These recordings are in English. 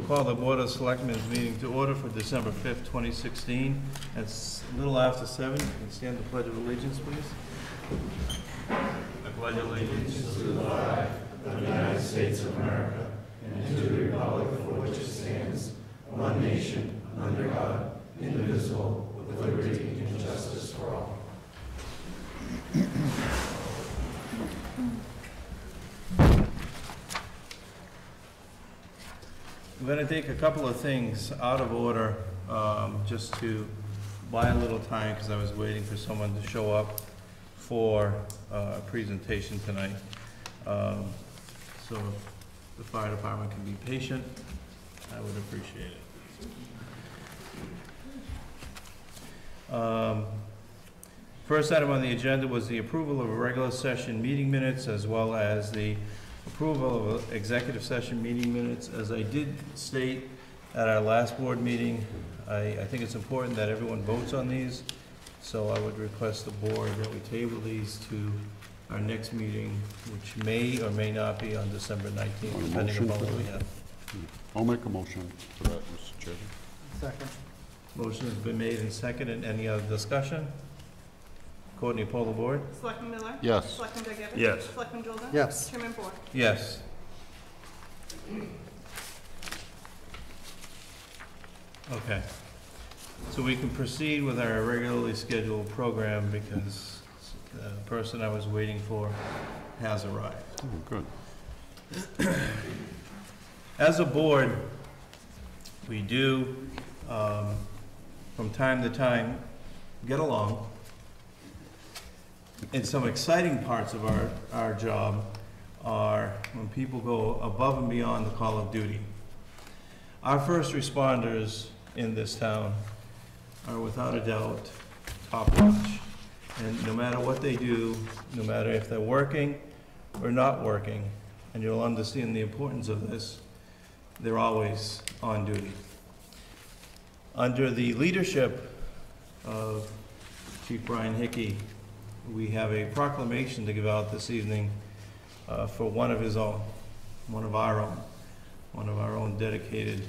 call the Board of Selectmen's meeting to order for December 5th, 2016. It's a little after 7. You can stand the Pledge of Allegiance, please. I pledge allegiance to the flag of the United States of America and to the republic for which it stands, one nation, under God, indivisible, with liberty and justice for all. I'm going to take a couple of things out of order just to buy a little time because I was waiting for someone to show up for a presentation tonight. So if the fire department can be patient, I would appreciate it. First item on the agenda was the approval of a regular session meeting minutes as well as the approval of executive session meeting minutes. As I did state at our last board meeting, I think it's important that everyone votes on these. So I would request the board that we table these to our next meeting, which may or may not be on December 19th, depending upon what we have. I'll make a motion for that, Mr. Chairman. Second. Motion has been made and seconded. Any other discussion? Courtney, poll the board. Selectman Miller? Yes. Selectman Begevich? Yes. Selectman Jordan? Yes. Chairman Ford? Yes. Okay. So we can proceed with our regularly scheduled program because the person I was waiting for has arrived. Oh, good. As a board, we do, from time to time, get along. And some exciting parts of our job are when people go above and beyond the call of duty. Our first responders in this town are without a doubt top notch. And no matter what they do, no matter if they're working or not working, and you'll understand the importance of this, they're always on duty. Under the leadership of Chief Brian Hickey, we have a proclamation to give out this evening for one of our own dedicated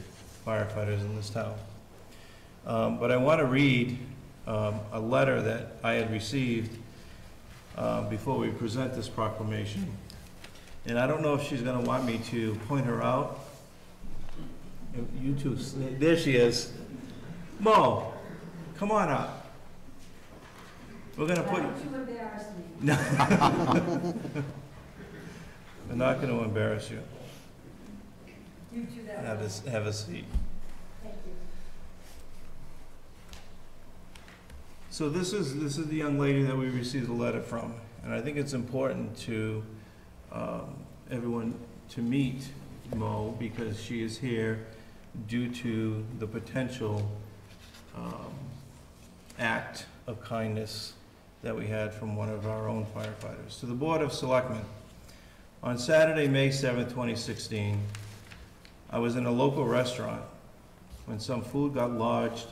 firefighters in this town. But I want to read a letter that I had received before we present this proclamation. And I don't know if she's going to want me to point her out. You two, there she is. Mo, come on up. We're going to put... Don't you embarrass me. No. We're not going to embarrass you. You do that. Have a seat. Thank you. So this is the young lady that we received a letter from, and I think it's important to everyone to meet Mo because she is here due to the potential act of kindness that we had from one of our own firefighters. To the Board of Selectmen, on Saturday, May 7, 2016, I was in a local restaurant when some food got lodged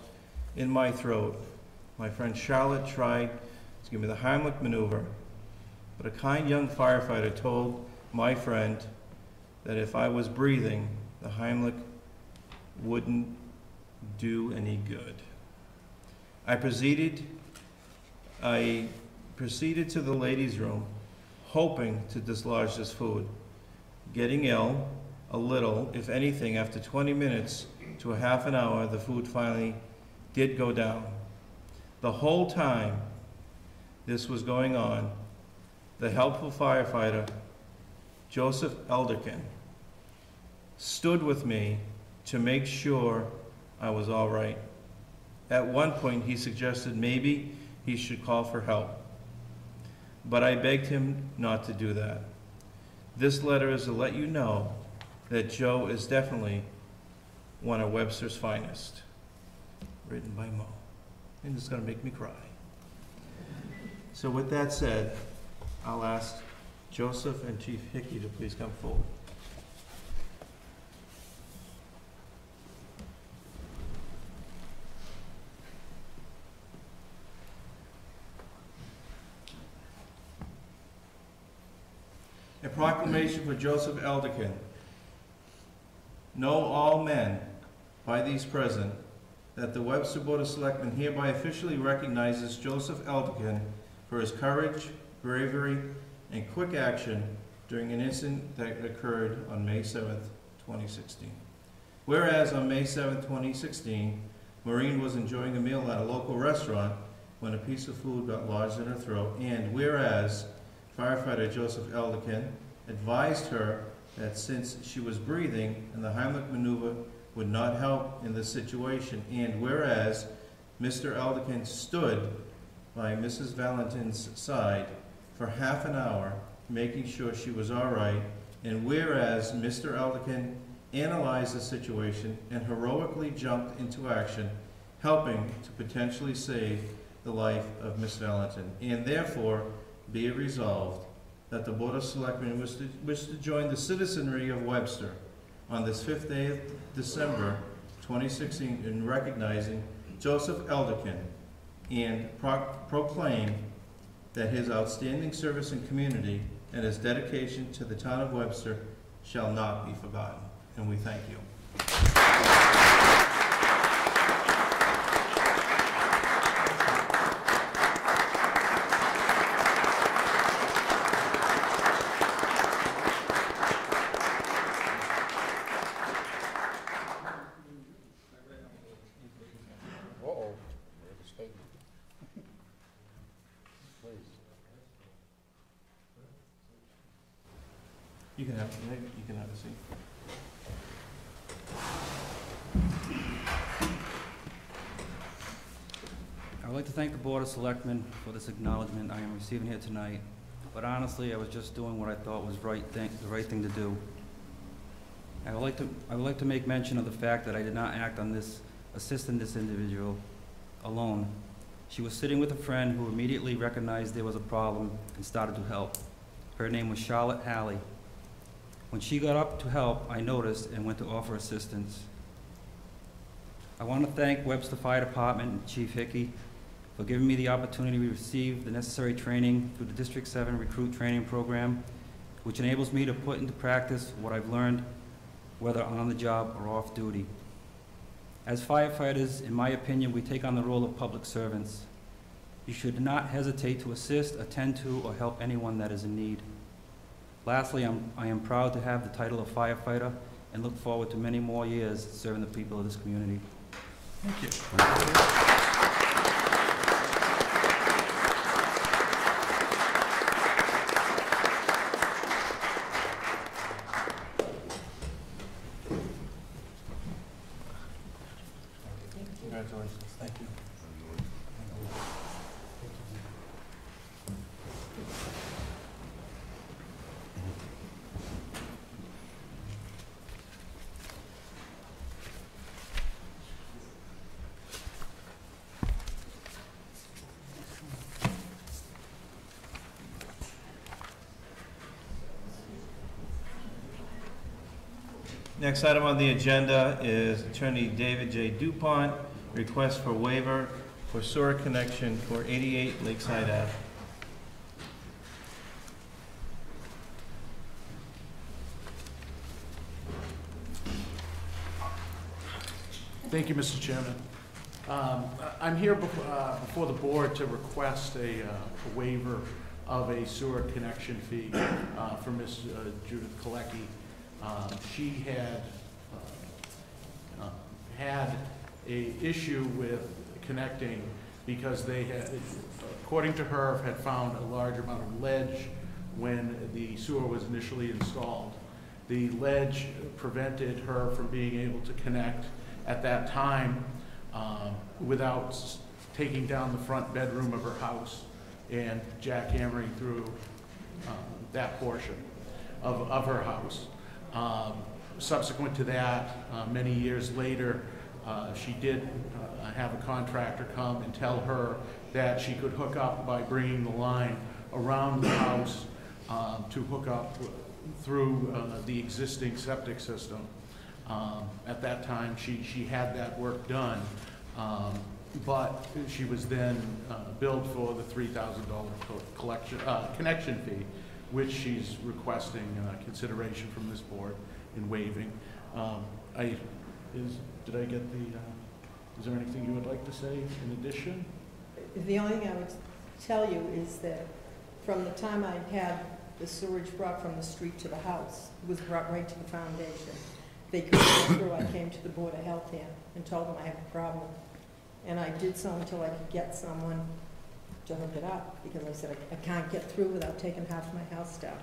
in my throat. My friend Charlotte tried to give me the Heimlich maneuver, but a kind young firefighter told my friend that if I was breathing, the Heimlich wouldn't do any good. I proceeded to the ladies' room, hoping to dislodge this food. Getting ill, a little, if anything, after 20 minutes to a half an hour, the food finally did go down. The whole time this was going on, the helpful firefighter, Joseph Elderkin, stood with me to make sure I was all right. At one point, he suggested maybe he should call for help, but I begged him not to do that. This letter is to let you know that Joe is definitely one of Webster's finest. Written by Mo. And it's going to make me cry. So with that said, I'll ask Joseph and Chief Hickey to please come forward. A proclamation for Joseph Elderkin. Know all men by these present that the Webster Board of Selectmen hereby officially recognizes Joseph Eldekin for his courage, bravery, and quick action during an incident that occurred on May 7th, 2016. Whereas on May 7th, 2016, Maureen was enjoying a meal at a local restaurant when a piece of food got lodged in her throat, and whereas firefighter Joseph Eldekin advised her that since she was breathing and the Heimlich maneuver would not help in this situation, and whereas Mr. Eldekin stood by Mrs. Valentin's side for half an hour, making sure she was all right, and whereas Mr. Eldekin analyzed the situation and heroically jumped into action, helping to potentially save the life of Miss Valentin, and therefore be it resolved that the Board of Selectmen wish to join the citizenry of Webster on this 5th day of December 2016 in recognizing Joseph Eldekin and proclaim that his outstanding service in community and his dedication to the town of Webster shall not be forgotten. And we thank you. Uh-oh. We have a statement. Please. You can have a seat. I would like to thank the Board of Selectmen for this acknowledgement I am receiving here tonight, but honestly, I was just doing what I thought was the right thing to do. I would like to make mention of the fact that I did not act on this, assisting this individual alone. She was sitting with a friend who immediately recognized there was a problem and started to help. Her name was Charlotte Halley. When she got up to help, I noticed and went to offer assistance. I want to thank Webster Fire Department and Chief Hickey for giving me the opportunity to receive the necessary training through the District 7 Recruit Training Program, which enables me to put into practice what I've learned, whether on the job or off duty. As firefighters, in my opinion, we take on the role of public servants. You should not hesitate to assist, attend to, or help anyone that is in need. Lastly, I am proud to have the title of firefighter and look forward to many more years serving the people of this community. Thank you. Congratulations. Thank you. Next item on the agenda is Attorney David J. DuPont, request for waiver for sewer connection for 88 Lakeside Ave. Thank you, Mr. Chairman. I'm here before the board to request a waiver of a sewer connection fee for Ms. Judith Kalecki. She had a issue with connecting because they had, according to her, had found a large amount of ledge when the sewer was initially installed. The ledge prevented her from being able to connect at that time without taking down the front bedroom of her house and jackhammering through that portion of her house. Subsequent to that, many years later, she did have a contractor come and tell her that she could hook up by bringing the line around the house to hook up through the existing septic system. At that time, she had that work done, but she was then billed for the $3,000 connection fee, which she's requesting consideration from this board in waiving. Did I get the, is there anything you would like to say in addition? The only thing I would tell you is that from the time I had the sewage brought from the street to the house, it was brought right to the foundation. They couldn't go through. I came to the Board of Health here and told them I have a problem. And I did so until I could get someone to hook it up, because I said, I can't get through without taking half my house down,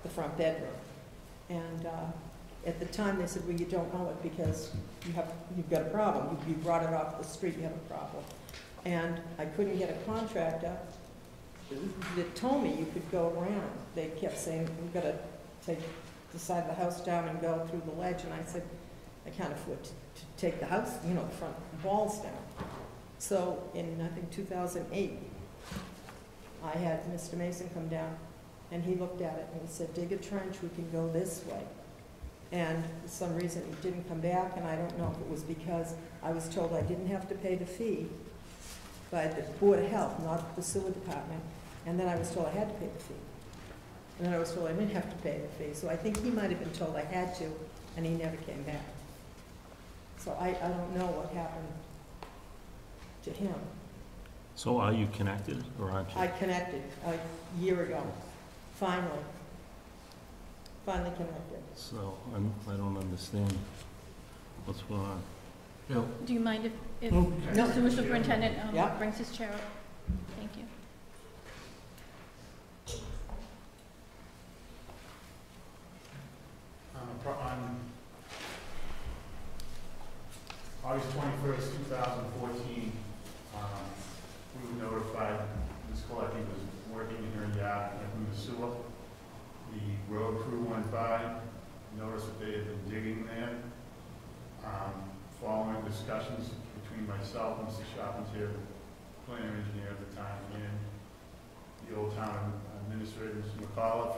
the front bedroom. And at the time, they said, well, you don't know it because you've got a problem. You brought it off the street, you have a problem. And I couldn't get a contractor that told me you could go around. They kept saying, we've got to take the side of the house down and go through the ledge. And I said, I can't afford to take the house, the front walls down. So in, I think, 2008, I had Mr. Mason come down, and he looked at it, and he said, dig a trench, we can go this way. And for some reason, he didn't come back, and I don't know if it was because I was told I didn't have to pay the fee by the Board of Health, not the sewer department, and then I was told I had to pay the fee. And then I was told I didn't have to pay the fee, so I think he might have been told I had to, and he never came back. So I don't know what happened to him. So are you connected, or aren't you? I connected a year ago, finally connected. So I don't understand what's going on. Bill? Do you mind if Okay. No. the sewer superintendent Yeah. brings his chair up? Thank you. On August 21st, 2014, we were notified Ms. Colecki was working in her yard connecting the sewer. The road crew went by, noticed that they had been digging there. Following discussions between myself and Mr. Charpentier, the planner engineer at the time, and the Old Town Administrator, Mr. McAuliffe,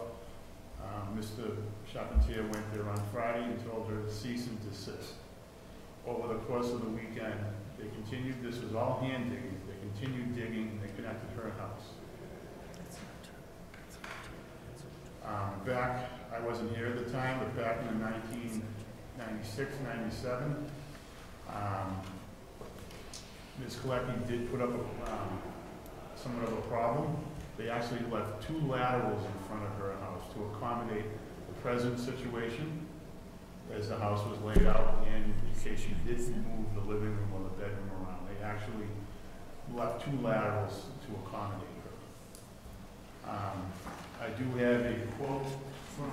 Mr. Charpentier went there on Friday and told her to cease and desist. Over the course of the weekend, they continued, this was all hand digging, they continued digging, and they connected her house. Back, I wasn't here at the time, but back in 1996, 97, Ms. Colecki did put up somewhat of a problem. They actually left 2 laterals in front of her house to accommodate the present situation as the house was laid out, and in case she didn't move the living room or the bedroom around. They actually left 2 laterals to accommodate her. I do have a quote from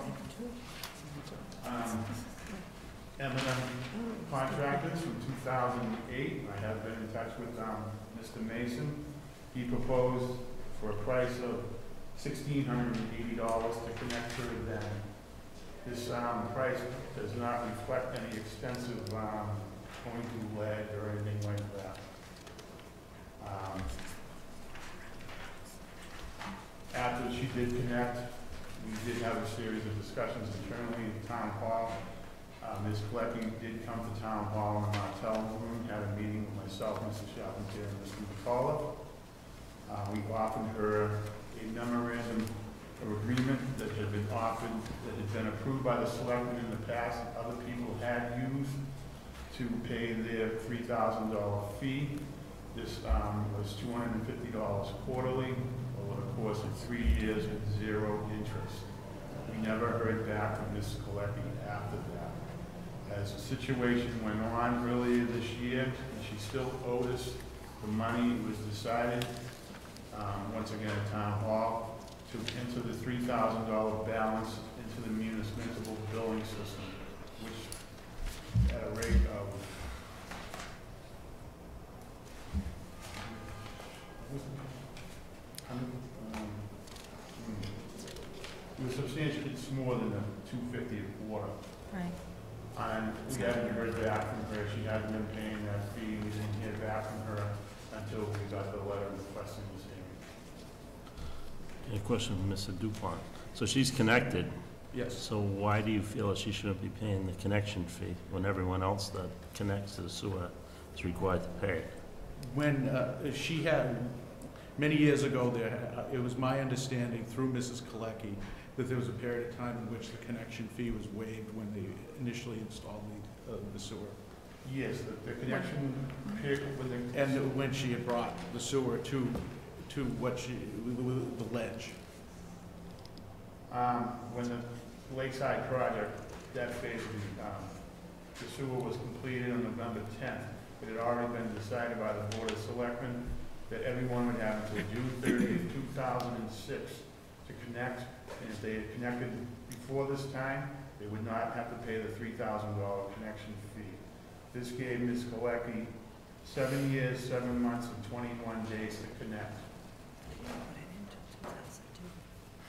M&M Contractors from 2008. I have been in touch with Mr. Mason. He proposed for a price of $1,680 to connect her then. This price does not reflect any extensive going to lead or anything like that. After she did connect, we did have a series of discussions internally in Town Hall. Ms. Colecki did come to Town Hall in the Martell room, had a meeting with myself, Mr. Charpentier, and Mr. McAuliffe. We offered her a memorandum of agreement that had been offered, that had been approved by the Selectmen in the past, that other people had used to pay their $3,000 fee. This was $250 quarterly over the course of 3 years with 0 interest. We never heard back from Ms. Colecki after that. As the situation went on earlier this year, and she still owed us the money, it was decided, once again at Town Hall, to enter the $3,000 balance into the municipal billing system, which at a rate of it was substantially, it's more than the $250 a quarter. Right. And we hadn't heard back from her. She hadn't been paying that fee. We didn't hear back from her until we got the letter requesting this hearing. A question from Mr. Dupont. So she's connected, Yes. so why do you feel that she shouldn't be paying the connection fee when everyone else that connects to the sewer is required to pay it? When she had, many years ago, it was my understanding through Mrs. Colecki that there was a period of time in which the connection fee was waived when they initially installed the sewer. Yes, the connection period when the. And when she had brought the sewer to what she, the ledge. When the Lakeside project, that phase, the sewer was completed on November 10th. It had already been decided by the Board of Selectmen that everyone would have until June 30th, 2006 to connect. And if they had connected before this time, they would not have to pay the $3,000 connection fee. This gave Ms. Galecki 7 years, 7 months, and 21 days to connect.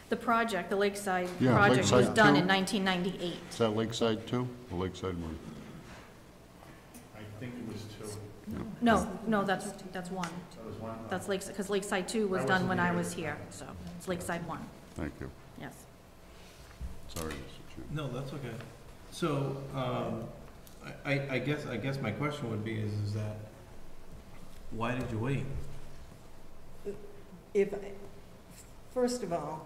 The project, the Lakeside Yeah, project was Lakeside done two. in 1998. Is that Lakeside 2 or Lakeside 1? I think it was 2. No, that's one. That was one. That's Lakeside, because Lakeside 2 was That done wasn't when I here. was here, so it's Lakeside 1, Thank you. yes. Sorry, Mr. Chairman. No, that's okay. So, I guess my question would be is that, why did you wait? First of all,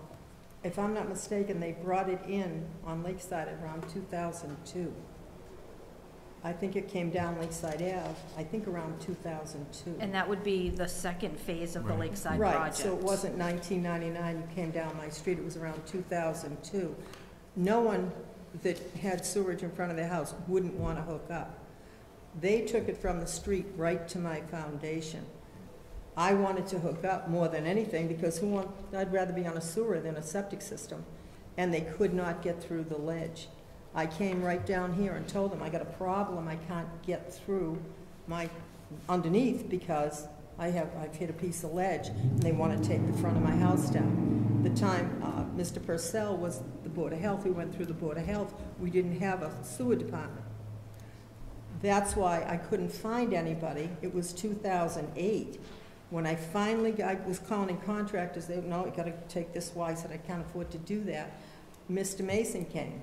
if I'm not mistaken, they brought it in on Lakeside around 2002. I think it came down Lakeside Ave, I think around 2002. And that would be the second phase of the Right. Lakeside Right, project. so it wasn't 1999 you came down my street, it was around 2002. No one that had sewerage in front of their house wouldn't want to hook up. They took it from the street right to my foundation. I wanted to hook up more than anything because I'd rather be on a sewer than a septic system. And they could not get through the ledge. I came right down here and told them, I got a problem, I can't get through my underneath because I've hit a piece of ledge and they want to take the front of my house down. The time Mr. Purcell was the Board of Health, we went through the Board of Health, we didn't have a sewer department. That's why I couldn't find anybody. It was 2008. When I finally, I was calling contractors, they, no, you gotta take this why, I said, I can't afford to do that. Mr. Mason came,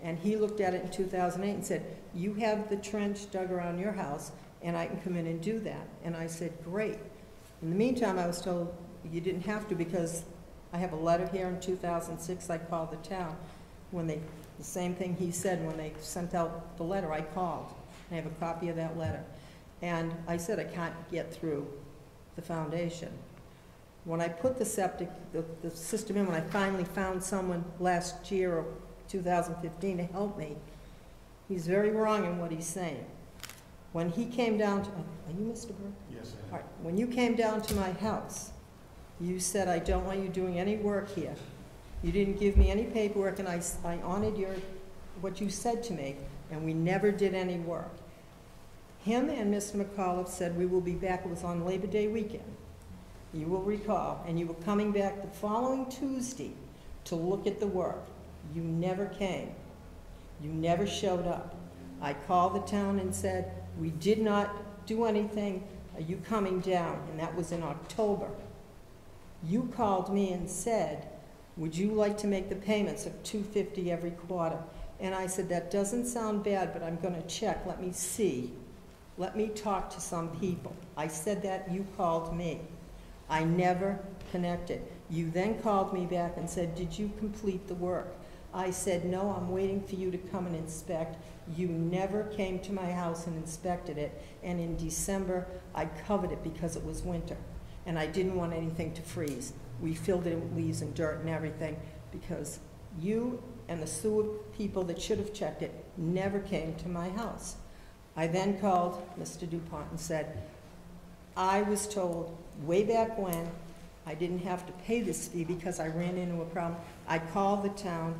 and he looked at it in 2008 and said, you have the trench dug around your house, and I can come in and do that. And I said, great. In the meantime, I was told you didn't have to because I have a letter here in 2006, I called the town. When they, the same thing he said when they sent out the letter, I called. I have a copy of that letter. And I said, I can't get through the foundation. When I put the septic, the system in, when I finally found someone last year or 2015 to help me, he's very wrong in what he's saying. When he came down to, are you Mr. Burke? Yes, All right, when you came down to my house, you said, I don't want you doing any work here. You didn't give me any paperwork, and I honored what you said to me, and we never did any work. Him and Mr. McAuliffe said we will be back. It was on Labor Day weekend, you will recall, and you were coming back the following Tuesday to look at the work. You never came. You never showed up. I called the town and said, we did not do anything. Are you coming down? And that was in October. You called me and said, would you like to make the payments of $250 every quarter? And I said, that doesn't sound bad, but I'm going to check. Let me see. Let me talk to some people. I said that, you called me. I never connected. You then called me back and said, did you complete the work? I said, no, I'm waiting for you to come and inspect. You never came to my house and inspected it. And in December, I covered it because it was winter. And I didn't want anything to freeze. We filled it with leaves and dirt and everything because you and the sewer people that should have checked it never came to my house. I then called Mr. DuPont and said, I was told way back when I didn't have to pay this fee because I ran into a problem. I called the town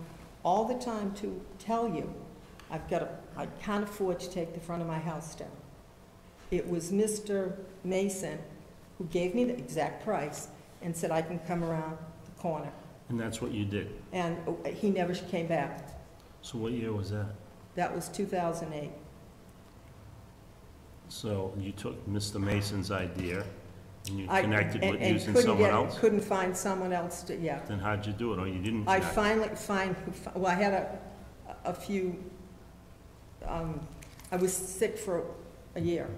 all the time to tell you I can't afford to take the front of my house down. It was Mr. Mason who gave me the exact price and said I can come around the corner. And that's what you did. And he never came back. So what year was that? That was 2008. So you took Mr. Mason's idea and you I- connected with and using couldn't someone get- else? Couldn't find someone else to, yeah. Then how'd you do it? Or you didn't I connect? finally well, I had a few, I was sick for a year.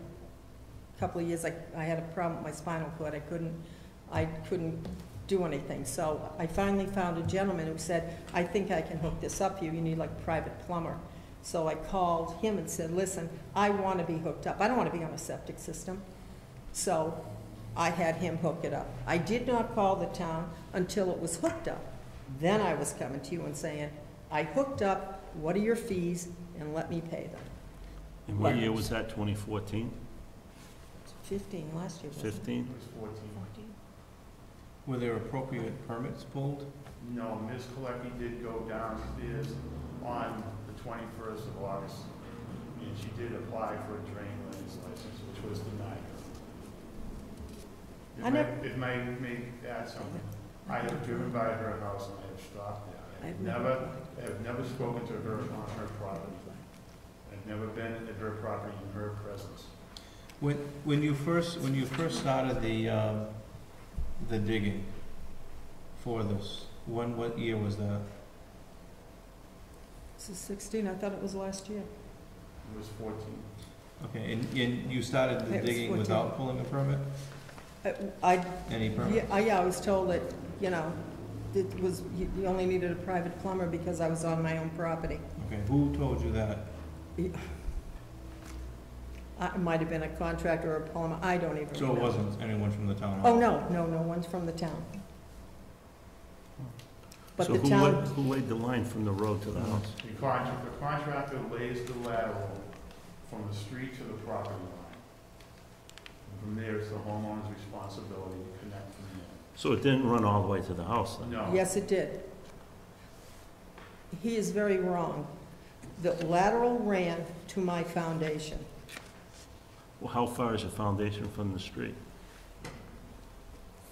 A couple of years, I had a problem with my spinal cord. I couldn't do anything. So I finally found a gentleman who said, I think I can hook this up for you. You need like a private plumber. So I called him and said, listen, I want to be hooked up. I don't want to be on a septic system. So I had him hook it up. I did not call the town until it was hooked up. Then I was coming to you and saying, I hooked up, what are your fees, and let me pay them. And what year was that, 2014? 15 last year, wasn't it? 15? It was 14. Were there appropriate permits pulled? No, Ms. Colecki did go downstairs on the 21st of August, and she did apply for a drain license, which was denied I never- If I may add something, I have driven by her house and I have stopped there. I have never spoken to her on her property. I've never been at her property in her presence. When you first started the digging for this, what year was that? This is 16, I thought it was last year. It was 14. Okay, and you started the It was digging 14. without pulling a permit? Any permit? Yeah, I was told that, you know, it was, you only needed a private plumber because I was on my own property. Okay, who told you that? It might have been a contractor or a plumber, I don't even So know. it wasn't anyone from the town? Oh, no one's from the town. But So the town, who laid the line from the road to the house? The contractor lays the lateral from the street to the property line. And from there, it's the homeowner's responsibility to connect from there. So it didn't run all the way to the house then? No. yes, it did. He is very wrong. The lateral ran to my foundation. Well, how far is the foundation from the street?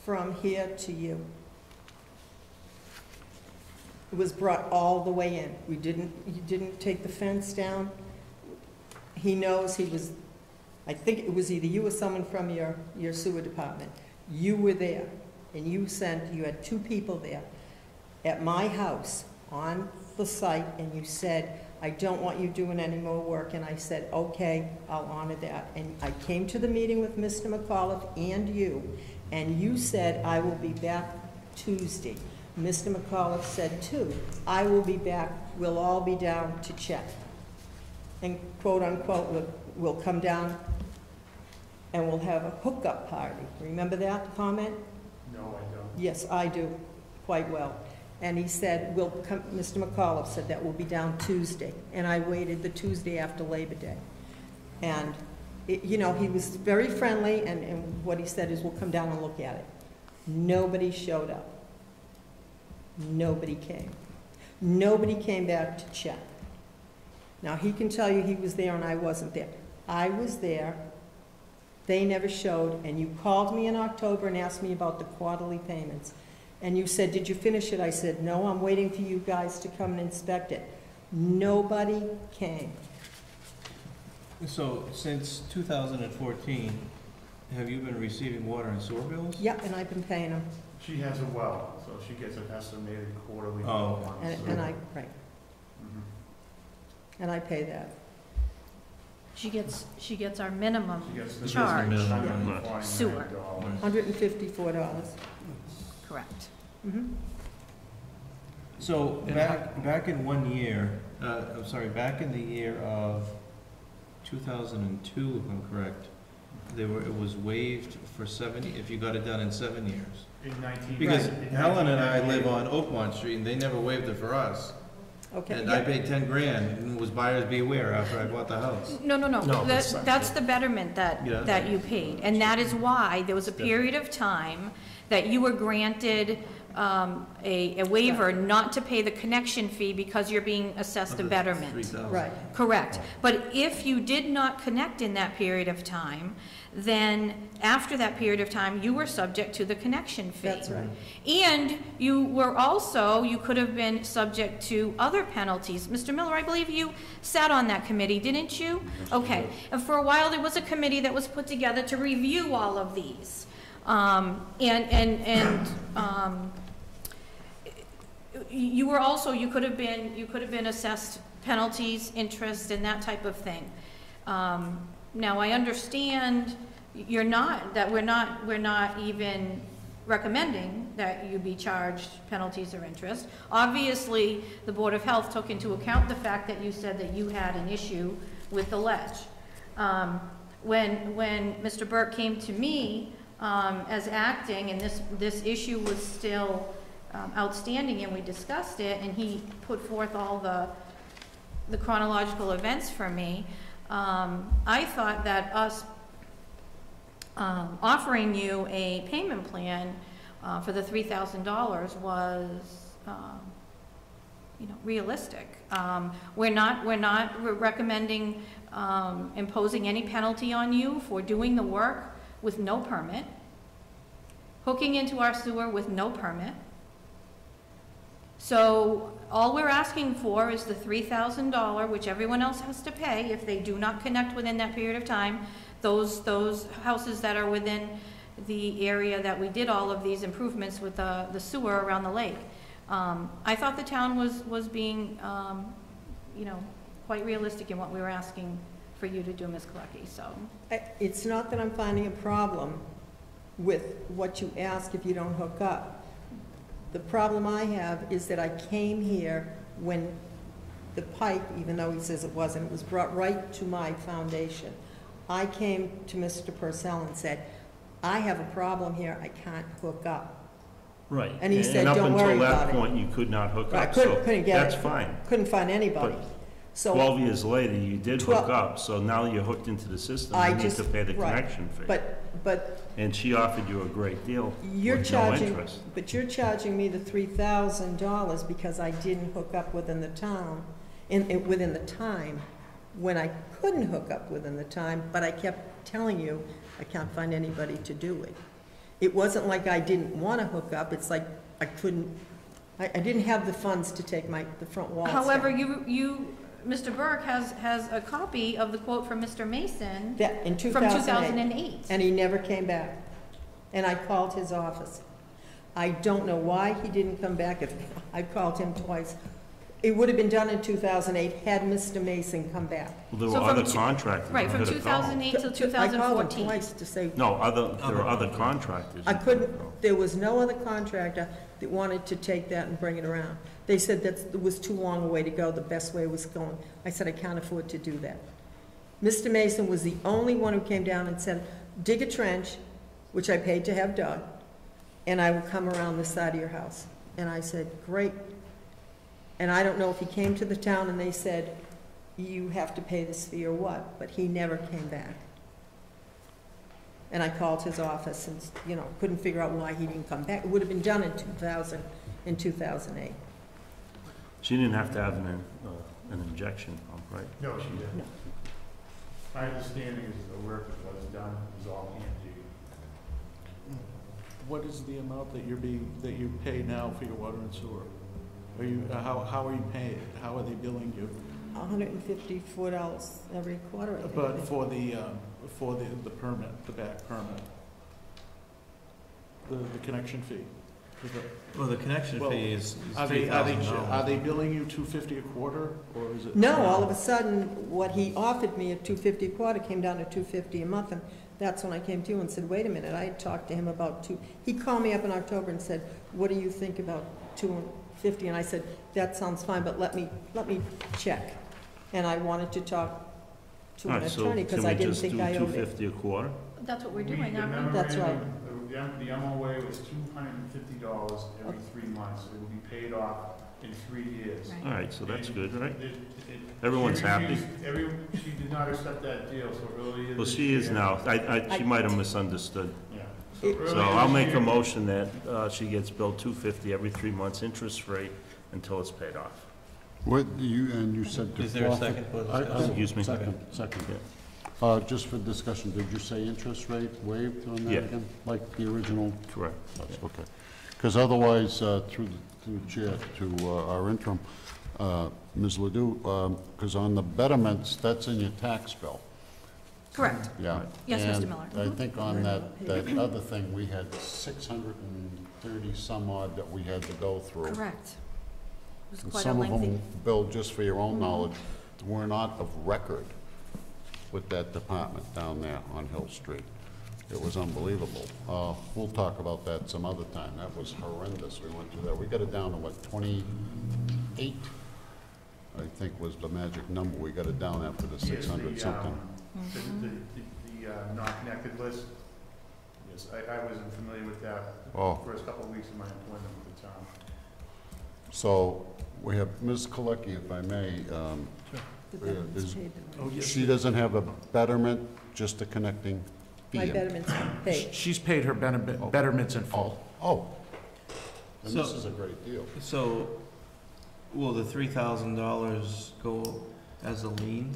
From here to you. It was brought all the way in. You didn't take the fence down. He knows he was, I think it was either you or someone from your sewer department. You were there, and you had 2 people there at my house on the site, and you said, I don't want you doing any more work, and I said, okay, I'll honor that. And I came to the meeting with Mr. McAuliffe and you said, I will be back Tuesday. Mr. McAuliffe said too, I will be back, we'll all be down to check. And quote unquote, we'll come down and we'll have a hookup party. Remember that comment? No, I don't. Yes, I do, quite well. And he said, we'll come, Mr. McAuliffe said that we'll be down Tuesday. And I waited the Tuesday after Labor Day. And, you know, he was very friendly, and what he said is, we'll come down and look at it. Nobody showed up. Nobody came. Nobody came back to check. Now, he can tell you he was there and I wasn't there. I was there. They never showed, and you called me in October and asked me about the quarterly payments. And you said, did you finish it? I said, no, I'm waiting for you guys to come and inspect it. Nobody came. So since 2014, have you been receiving water and sewer bills? Yep, and I've been paying them. She has a well, so she gets an estimated quarterly. Oh. bill on the And sewer. right, Mhm. and I pay that. She gets our minimum She gets the charge. $149. Sewer. $154. Correct. Mhm. So back in one year, I'm sorry, back in the year of 2002, if I'm correct, it was waived for 70, if you got it done in 7 years. In 19. Because in Helen and I 1998. live on Oakmont Street, and they never waived it for us. Okay. And I yeah. paid 10 grand, and was buyers beware after I bought the house. No. No, That's the betterment Yeah. that you paid. And that is why there was a period of time that you were granted a waiver not to pay the connection fee because you're being assessed a betterment. 3,000. Right. Correct. But if you did not connect in that period of time, then after that period of time, you were subject to the connection fee. That's right. And you could have been subject to other penalties. Mr. Miller, I believe you sat on that committee, didn't you? Okay. And for a while, there was a committee that was put together to review all of these. You could have been assessed penalties, interest, and that type of thing. Now, I understand we're not even recommending that you be charged penalties or interest. Obviously, the Board of Health took into account the fact that you said that you had an issue with the ledge. When Mr. Burke came to me as acting, and this issue was still outstanding, and we discussed it, and he put forth all the chronological events for me, I thought that us offering you a payment plan for the $3,000 was, realistic. We're not recommending imposing any penalty on you for doing the work with no permit, hooking into our sewer with no permit. So all we're asking for is the $3,000, which everyone else has to pay if they do not connect within that period of time. Those houses that are within the area that we did all of these improvements with the sewer around the lake. I thought the town was being, quite realistic in what we were asking for you to do, Ms. Colecki, so. It's not that I'm finding a problem with what you ask if you don't hook up. The problem I have is that I came here when the pipe, even though he says it wasn't, it was brought right to my foundation. I came to Mr. Purcell and said, I have a problem here, I can't hook up. Right. And he said, don't worry about up until it. that point, you could not hook Right, up, couldn't get that's it. fine. Couldn't find anybody. But So 12 years later, you did hook 12 up, so now you're hooked into the system, I you need just- to pay the right. connection fee. But And she offered you a great deal you're with no charging, interest. but you're charging me the $3,000 because I didn't hook up within the town, within the time, when I couldn't hook up within the time, but I kept telling you, I can't find anybody to do it. It wasn't like I didn't want to hook up, it's like I couldn't, I didn't have the funds to take the front walls down. However, Mr. Burke has a copy of the quote from Mr. Mason That, in from 2008. 2008. And he never came back. And I called his office. I don't know why he didn't come back. I called him twice. It would have been done in 2008 had Mr. Mason come back. Well, there So were from other two- contractors. Right, you from could have called. 2008 till I called him 2014. twice to say, No, there were other contractors. I you could couldn't, have called. there was no other contractor that wanted to take that and bring it around. They said that it was too long a way to go, the best way was going. I said, I can't afford to do that. Mr. Mason was the only one who came down and said, dig a trench, which I paid to have dug, and I will come around the side of your house. And I said, great. And I don't know if he came to the town and they said, you have to pay this fee or what, but he never came back. And I called his office and, couldn't figure out why he didn't come back. It would have been done in 2008. She didn't have to have an injection pump, right? No, she didn't. No. My understanding is the work that was done was all hand dig. What is the amount that you pay now for your water and sewer? Are you, how are you paying, how are they billing you? $154 every quarter, I think. But for the permit, the back permit? The connection fee? Well, the connection Well, fee is Are $3,000. they billing you $250 a quarter, or is it? No, all of a sudden, what he offered me at $250 a quarter came down to $250 a month, and that's when I came to you and said, wait a minute, I had talked to him about he called me up in October and said, what do you think about $250? And I said, that sounds fine, but let me check. And I wanted to talk to an attorney, because I didn't think I owed So it. can we just do $250 a quarter? That's what we're The doing, aren't we? That's right. The MOA was $250 every 3 months. It would be paid off in 3 years. Right. All right, so that's good, right? Everyone's Everyone's happy? She did not accept that deal, so earlier Well, this she is year- now. She might have misunderstood. Yeah. It- earlier So I'll this make a year- motion that she gets billed $250 every 3 months, interest-free, until it's paid off. You said to Is there a forfeit- second for I- discussion? Excuse me. Second. Just for discussion, did you say interest rate waived on that Yeah. again? Like the original? Correct. Okay. Because otherwise, through the chair to our interim, Ms. Ledoux, because on the betterments, that's in your tax bill. Correct. Yeah. Yes, Mr. And Miller. I think on that other thing, we had 630 some odd that we had to go through. Correct. It was And quite a some of lengthy. them, Bill, just for your own knowledge, were not of record with that department down there on Hill Street. It was unbelievable. We'll talk about that some other time. That was horrendous. We went through that. We got it down to what, 28? I think was the magic number. We got it down after the 600 something. The non-connected list, yes, I wasn't familiar with that Oh. the first couple of weeks of my employment with the town. So we have Ms. Colecki, if I may. The betterment's is- paid them. Oh, yes. She doesn't have a betterment, just a connecting fee. My betterment's paid. She's paid her betterments in full. Oh, then this So- is a great deal. So, will the $3,000 go as a lien?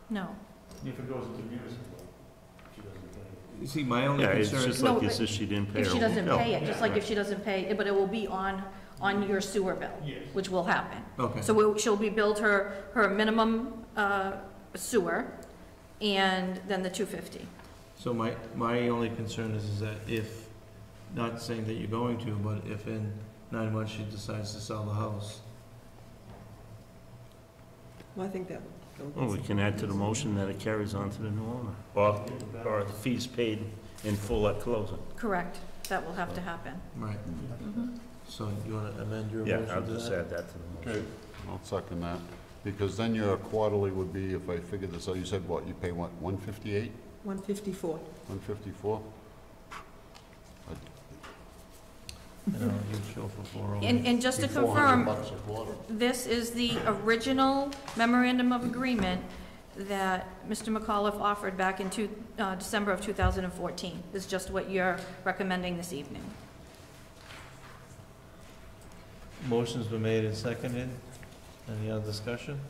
No. If it goes into municipal, she doesn't pay. You see, my only Yeah, it's concern, just No, like but this, she didn't pay her. If she doesn't bill. pay it, just like if she doesn't pay, but it will be on your sewer bill, Yes. which will happen. okay. So she'll be billed her minimum sewer, and then the 250. So my only concern is that if, not saying that you're going to, but if in 9 months she decides to sell the house, Well, I think that would go. Well, we can add to the motion that it carries on to the new owner, or the fees paid in full at closing. Correct. That will have to happen. right? Mhm. So you want to amend your Yeah, motion I'll to just that? add that to the Okay, motion. I'll second that. Because then your quarterly would be, if I figure this out, you said what, you pay what, 158, 154. 154? You know, you show for 400. And just to Be $400 confirm, bucks a quarter. this is the original memorandum of agreement that Mr. McAuliffe offered back in December of 2014. This is just what you're recommending this evening. Motion's been made and seconded. Any other discussion?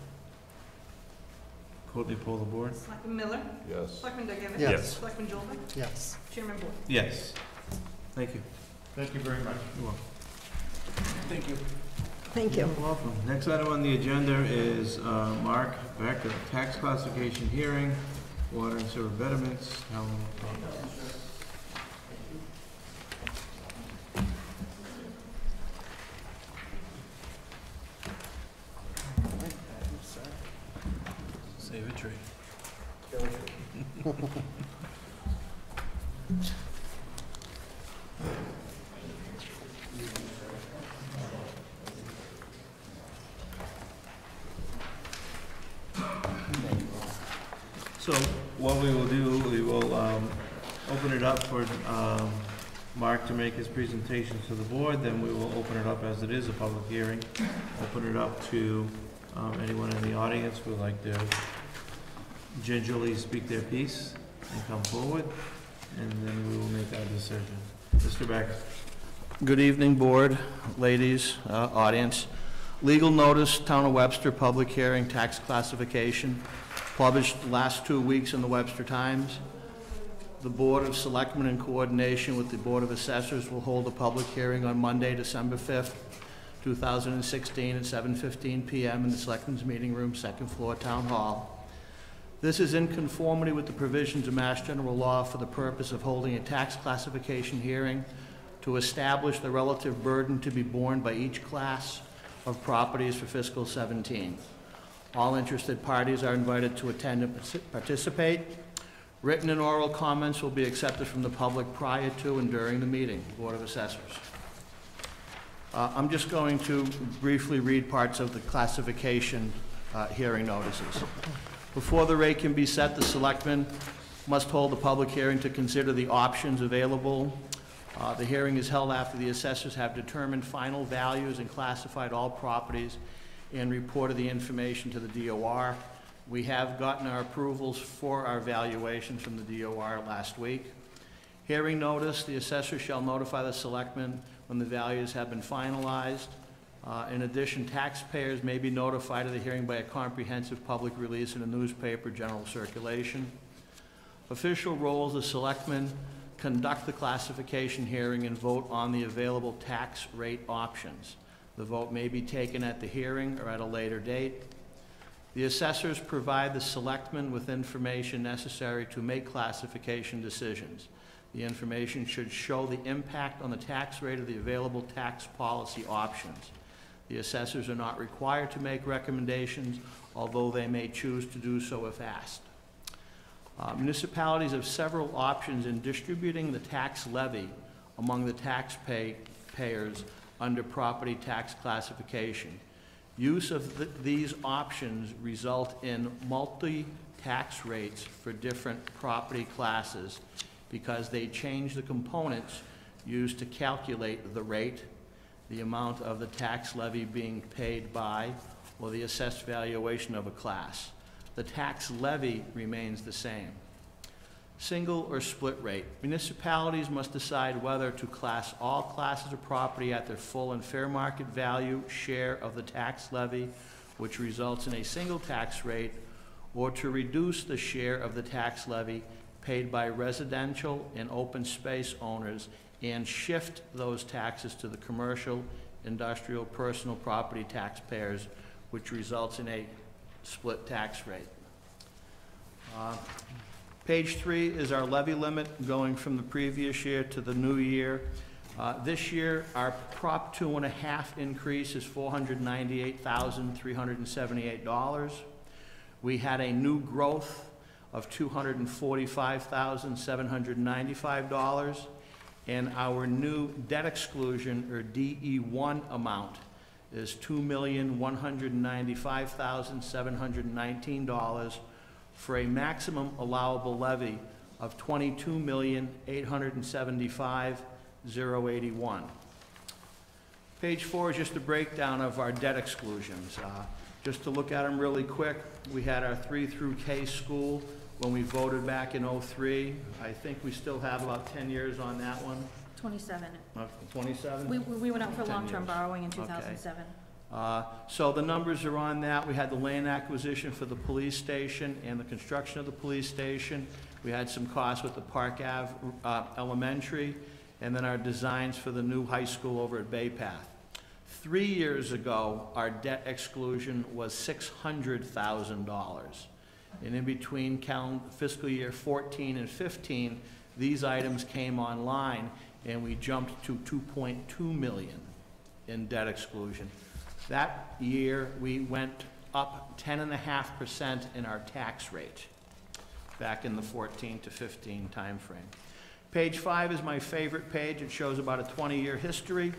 Courtney, pull the board? Selectman Miller? Yes. Selectman Duggan? Yes. Selectman Jolber? Yes. Chairman Boyd? Yes. Thank you. Thank you very much. You're welcome. Thank you. Thank you. You're welcome. Next item on the agenda is Mark Becker, tax classification hearing, water and sewer betterments, town. Save a tree. So what we will do, we will open it up for Mark to make his presentation to the board, then we will open it up as it is a public hearing. Open it up to anyone in the audience who would like to gingerly speak their piece and come forward, and then we will make our decision. Mr. Becker. Good evening, board, ladies, audience. Legal notice, Town of Webster, public hearing, tax classification, published last 2 weeks in the Webster Times. The Board of Selectmen, in coordination with the Board of Assessors, will hold a public hearing on Monday, December 5th, 2016, at 7:15 p.m. in the Selectmen's Meeting Room, second floor, Town Hall. This is in conformity with the provisions of Mass General Law for the purpose of holding a tax classification hearing to establish the relative burden to be borne by each class of properties for fiscal 17. All interested parties are invited to attend and participate. Written and oral comments will be accepted from the public prior to and during the meeting, Board of Assessors. I'm just going to briefly read parts of the classification hearing notices. Before the rate can be set, the selectmen must hold a public hearing to consider the options available. The hearing is held after the assessors have determined final values and classified all properties and reported the information to the DOR. We have gotten our approvals for our valuations from the DOR last week. Hearing notice, the assessor shall notify the selectmen when the values have been finalized. In addition, taxpayers may be notified of the hearing by a comprehensive public release in a newspaper, general circulation. Official roles of selectmen conduct the classification hearing and vote on the available tax rate options. The vote may be taken at the hearing or at a later date. The assessors provide the selectmen with information necessary to make classification decisions. The information should show the impact on the tax rate of the available tax policy options. The assessors are not required to make recommendations, although they may choose to do so if asked. Municipalities have several options in distributing the tax levy among the taxpayers under property tax classification. Use of these options result in multi-tax rates for different property classes because they change the components used to calculate the rate, the amount of the tax levy being paid by, or the assessed valuation of a class. The tax levy remains the same. Single or split rate. Municipalities must decide whether to class all classes of property at their full and fair market value share of the tax levy, which results in a single tax rate, or to reduce the share of the tax levy paid by residential and open space owners and shift those taxes to the commercial, industrial, personal property taxpayers, which results in a split tax rate. Page 3 is our levy limit going from the previous year to the new year. This year, our Prop 2.5 increase is $498,378. We had a new growth of $245,795, and our new debt exclusion, or DE1 amount, is $2,195,719 for a maximum allowable levy of $22,875,081. Page 4 is just a breakdown of our debt exclusions. Just to look at them really quick, we had our 3 through K school when we voted back in '03. I think we still have about 10 years on that one. 27. 27? We went out for 10 long-term years. borrowing in Okay. 2007. So the numbers are on that. We had the land acquisition for the police station and the construction of the police station. We had some costs with the Park Ave Elementary, and then our designs for the new high school over at Bay Path. 3 years ago, our debt exclusion was $600,000. And in between fiscal year 14 and 15, these items came online, and we jumped to $2.2 million in debt exclusion. That year, we went up 10.5% in our tax rate back in the 14 to 15 timeframe. Page 5 is my favorite page. It shows about a 20-year history,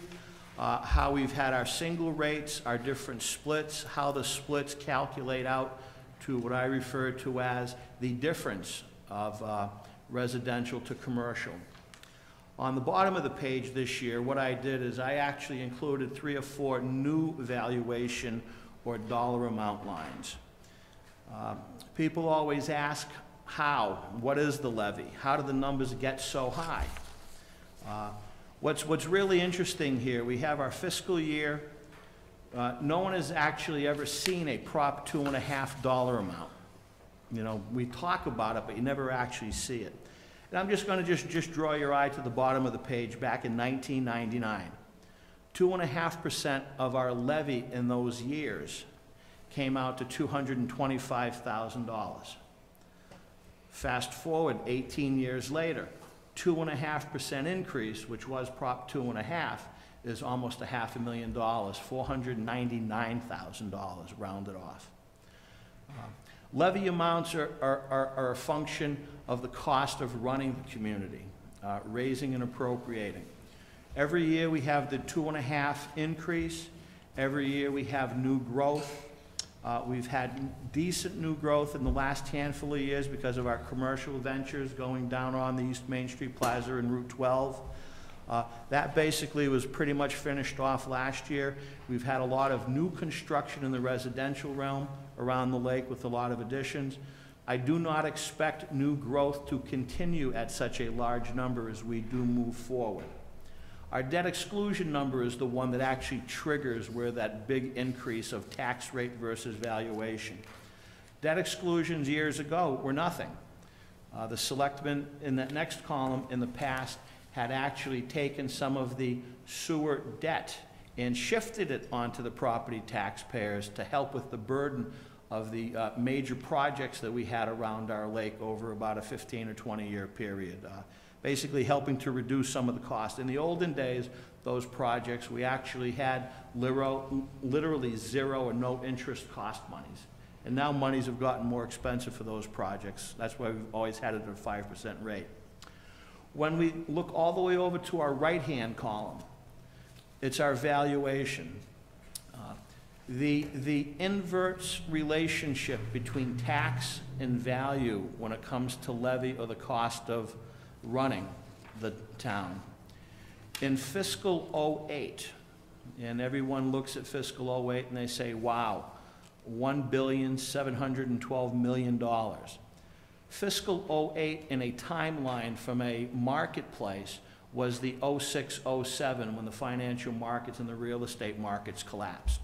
how we've had our single rates, our different splits, how the splits calculate out to what I refer to as the difference of residential to commercial. On the bottom of the page this year, what I did is I actually included 3 or 4 new valuation or dollar amount lines. People always ask, how? What is the levy? How do the numbers get so high? What's really interesting here, we have our fiscal year. No one has actually ever seen a Prop 2.5 dollar amount. You know, we talk about it, but you never actually see it. And I'm just going to just draw your eye to the bottom of the page back in 1999. 2.5% of our levy in those years came out to $225,000. Fast forward 18 years later, 2.5% increase, which was Prop 2.5, is almost $500,000, $499,000 rounded off. Levy amounts are a function of the cost of running the community, raising and appropriating. Every year we have the 2.5 increase. Every year we have new growth. We've had decent new growth in the last handful of years because of our commercial ventures going down on the East Main Street Plaza and Route 12. That basically was pretty much finished off last year. We've had a lot of new construction in the residential realm around the lake with a lot of additions. I do not expect new growth to continue at such a large number as we do move forward. Our debt exclusion number is the one that actually triggers where that big increase of tax rate versus valuation. Debt exclusions years ago were nothing. The selectmen in that next column in the past had actually taken some of the sewer debt and shifted it onto the property taxpayers to help with the burden of the major projects that we had around our lake over about a 15 or 20-year period, basically helping to reduce some of the cost. In the olden days, those projects, we actually had literally zero or no interest cost monies. And now monies have gotten more expensive for those projects. That's why we've always had it at a 5% rate. When we look all the way over to our right-hand column, it's our valuation. The inverse relationship between tax and value when it comes to levy or the cost of running the town. In fiscal '08, and everyone looks at fiscal '08 and they say, wow, $1,712,000,000. Fiscal '08 in a timeline from a marketplace was the '06-'07 when the financial markets and the real estate markets collapsed.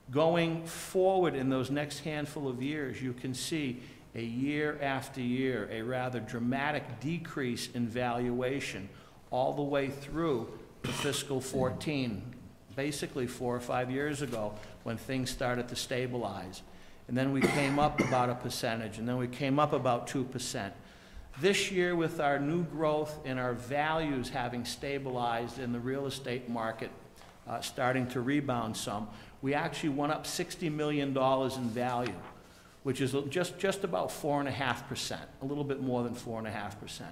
Going forward in those next handful of years, you can see a year after year, a rather dramatic decrease in valuation all the way through to fiscal '14, basically 4 or 5 years ago when things started to stabilize. And then we came up about a percentage, and then we came up about 2%. This year, with our new growth and our values having stabilized in the real estate market starting to rebound some, we actually went up $60 million in value, which is just about 4.5%, a little bit more than 4.5%.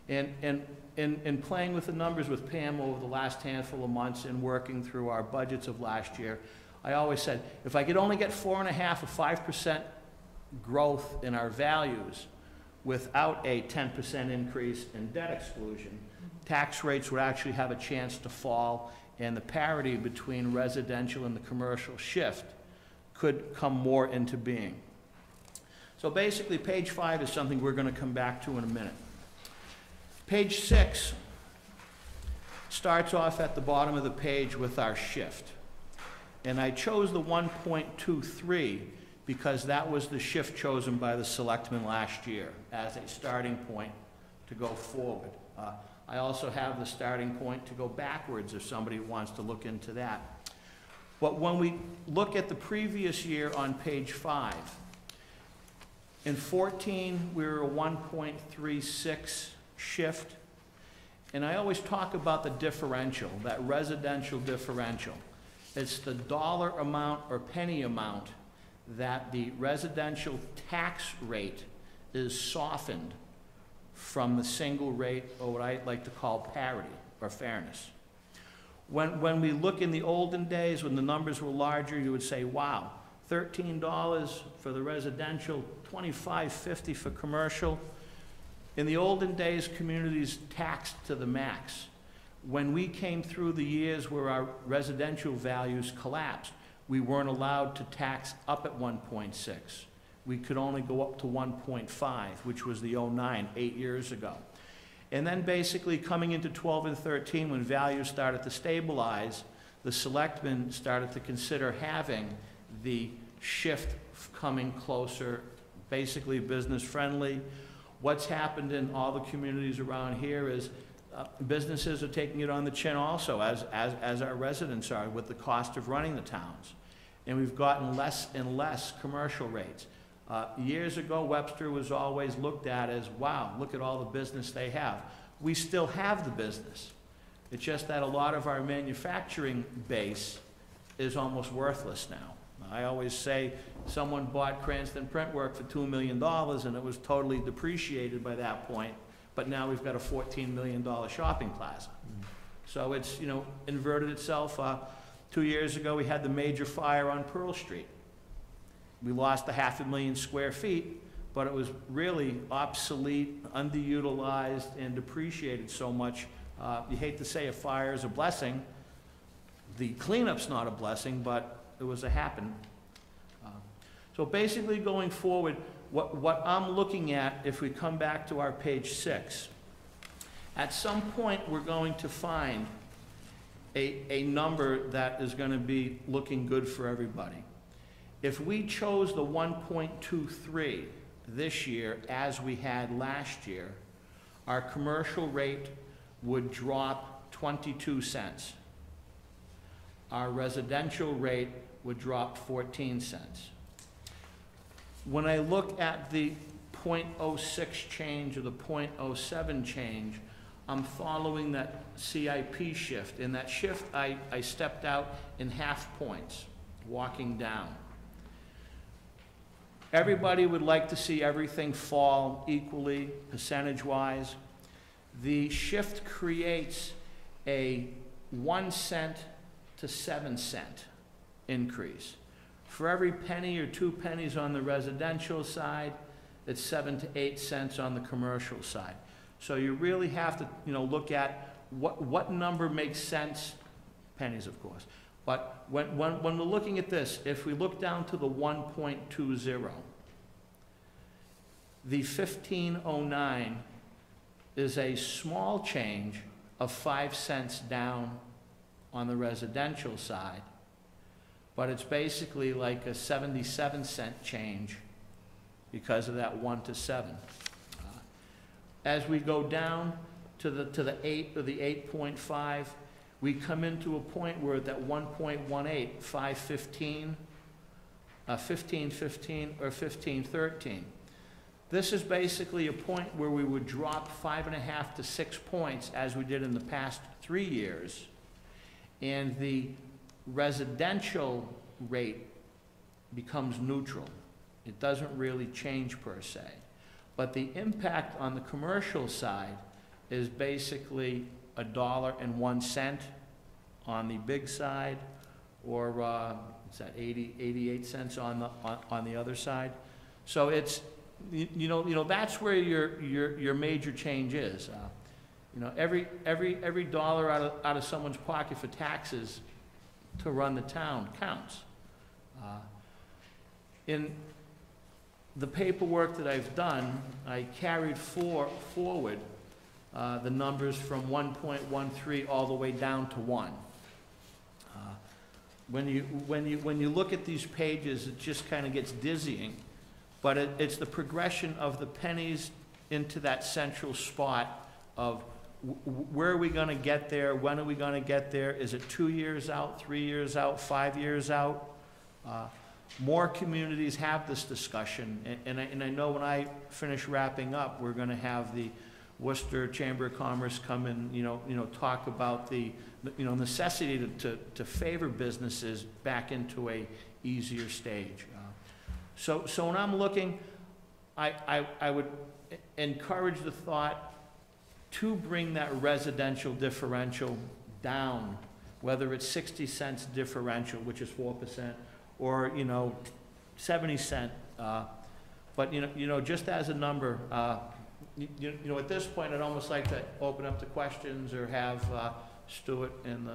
And playing with the numbers with Pam over the last handful of months and working through our budgets of last year, I always said, if I could only get 4.5 or 5% growth in our values without a 10% increase in debt exclusion, tax rates would actually have a chance to fall, and the parity between residential and the commercial shift could come more into being. So basically, page 5 is something we're going to come back to in a minute. Page 6 starts off at the bottom of the page with our shift. And I chose the 1.23 because that was the shift chosen by the selectmen last year as a starting point to go forward. I also have the starting point to go backwards if somebody wants to look into that. But when we look at the previous year on page 5, in 14 we were a 1.36 shift. And I always talk about the differential, that residential differential. It's the dollar amount or penny amount that the residential tax rate is softened from the single rate, or what I like to call parity or fairness. When we look in the olden days, when the numbers were larger, you would say, wow, $13 for the residential, $25.50 for commercial. In the olden days, communities taxed to the max. When we came through the years where our residential values collapsed, we weren't allowed to tax up at 1.6. We could only go up to 1.5, which was the '09, 8 years ago. And then basically coming into 12 and 13, when values started to stabilize, the selectmen started to consider having the shift coming closer, basically business friendly. What's happened in all the communities around here is businesses are taking it on the chin also, as our residents are, with the cost of running the towns. And we've gotten less and less commercial rates. Years ago, Webster was always looked at as, wow, look at all the business they have. We still have the business. It's just that a lot of our manufacturing base is almost worthless now. I always say someone bought Cranston Printwork for $2 million and it was totally depreciated by that point, but now we've got a $14 million shopping plaza. So it's, you know, inverted itself. 2 years ago, we had the major fire on Pearl Street. We lost 500,000 square feet, but it was really obsolete, underutilized, and depreciated so much. You hate to say a fire is a blessing. The cleanup's not a blessing, but it was a happen. So basically going forward, what I'm looking at, if we come back to our page 6, at some point we're going to find a number that is going to be looking good for everybody. If we chose the 1.23 this year as we had last year, our commercial rate would drop 22 cents. Our residential rate would drop 14 cents. When I look at the 0.06 change or the 0.07 change, I'm following that CIP shift. In that shift, I stepped out in 0.5 points, walking down. Everybody would like to see everything fall equally, percentage-wise. The shift creates a 1 cent to 7 cent increase. For every penny or 2 pennies on the residential side, it's 7 to 8 cents on the commercial side. So you really have to, look at what number makes sense, pennies, of course. But when we're looking at this, if we look down to the 1.20, the 1509 is a small change of 5 cents down on the residential side, but it's basically like a 77-cent change because of that 1 to 7. As we go down to the 8 or the 8.5, we come into a point where at that 1.18, 515, 1515, or 1513. This is basically a point where we would drop 5.5 to 6 points, as we did in the past 3 years, and the residential rate becomes neutral. It doesn't really change per se. But the impact on the commercial side is basically $1.01 on the big side, or what's that, 88 cents on the other side. So it's, that's where your major change is. Every dollar out of someone's pocket for taxes to run the town counts. In the paperwork that I've done, I carried forward the numbers from 1.13 all the way down to 1. When you look at these pages, it just kind of gets dizzying, but it's the progression of the pennies into that central spot of where are we going to get there, when are we going to get there, is it 2 years out, 3 years out, 5 years out? More communities have this discussion, and I know when I finish wrapping up, we're going to have the Worcester Chamber of Commerce come and talk about the necessity to favor businesses back into a easier stage. So when I'm looking, I would encourage the thought to bring that residential differential down, whether it's 60 cents differential, which is 4%, or 70 cent. But just as a number, at this point, I'd almost like to open up to questions or have Stuart and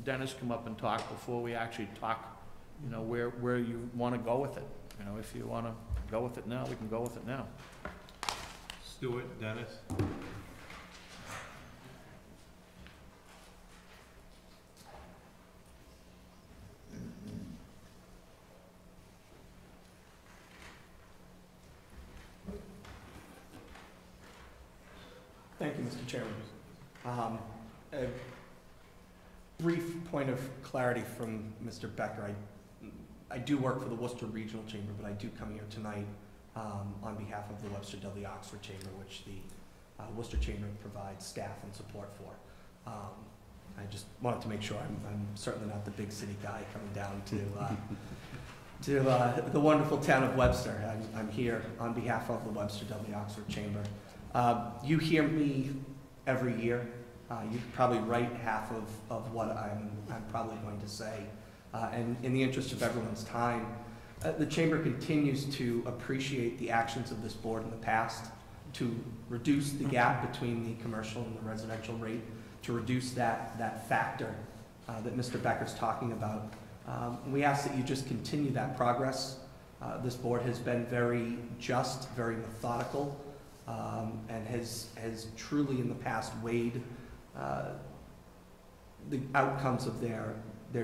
Dennis come up and talk before we actually talk, where you want to go with it. If you want to go with it now, we can go with it now. Stuart, Dennis? Thank you, Mr. Chairman. A brief point of clarity from Mr. Becker. I do work for the Worcester Regional Chamber, but I do come here tonight on behalf of the Webster Dudley Oxford Chamber, which the Worcester Chamber provides staff and support for. I just wanted to make sure I'm certainly not the big city guy coming down to the wonderful town of Webster. I'm here on behalf of the Webster Dudley Oxford Chamber. You hear me every year. You probably write half of what I'm probably going to say. And in the interest of everyone's time, the Chamber continues to appreciate the actions of this board in the past to reduce the gap between the commercial and the residential rate, to reduce that factor that Mr. Becker's talking about. We ask that you just continue that progress. This board has been very just, very methodical, and has truly in the past weighed the outcomes of their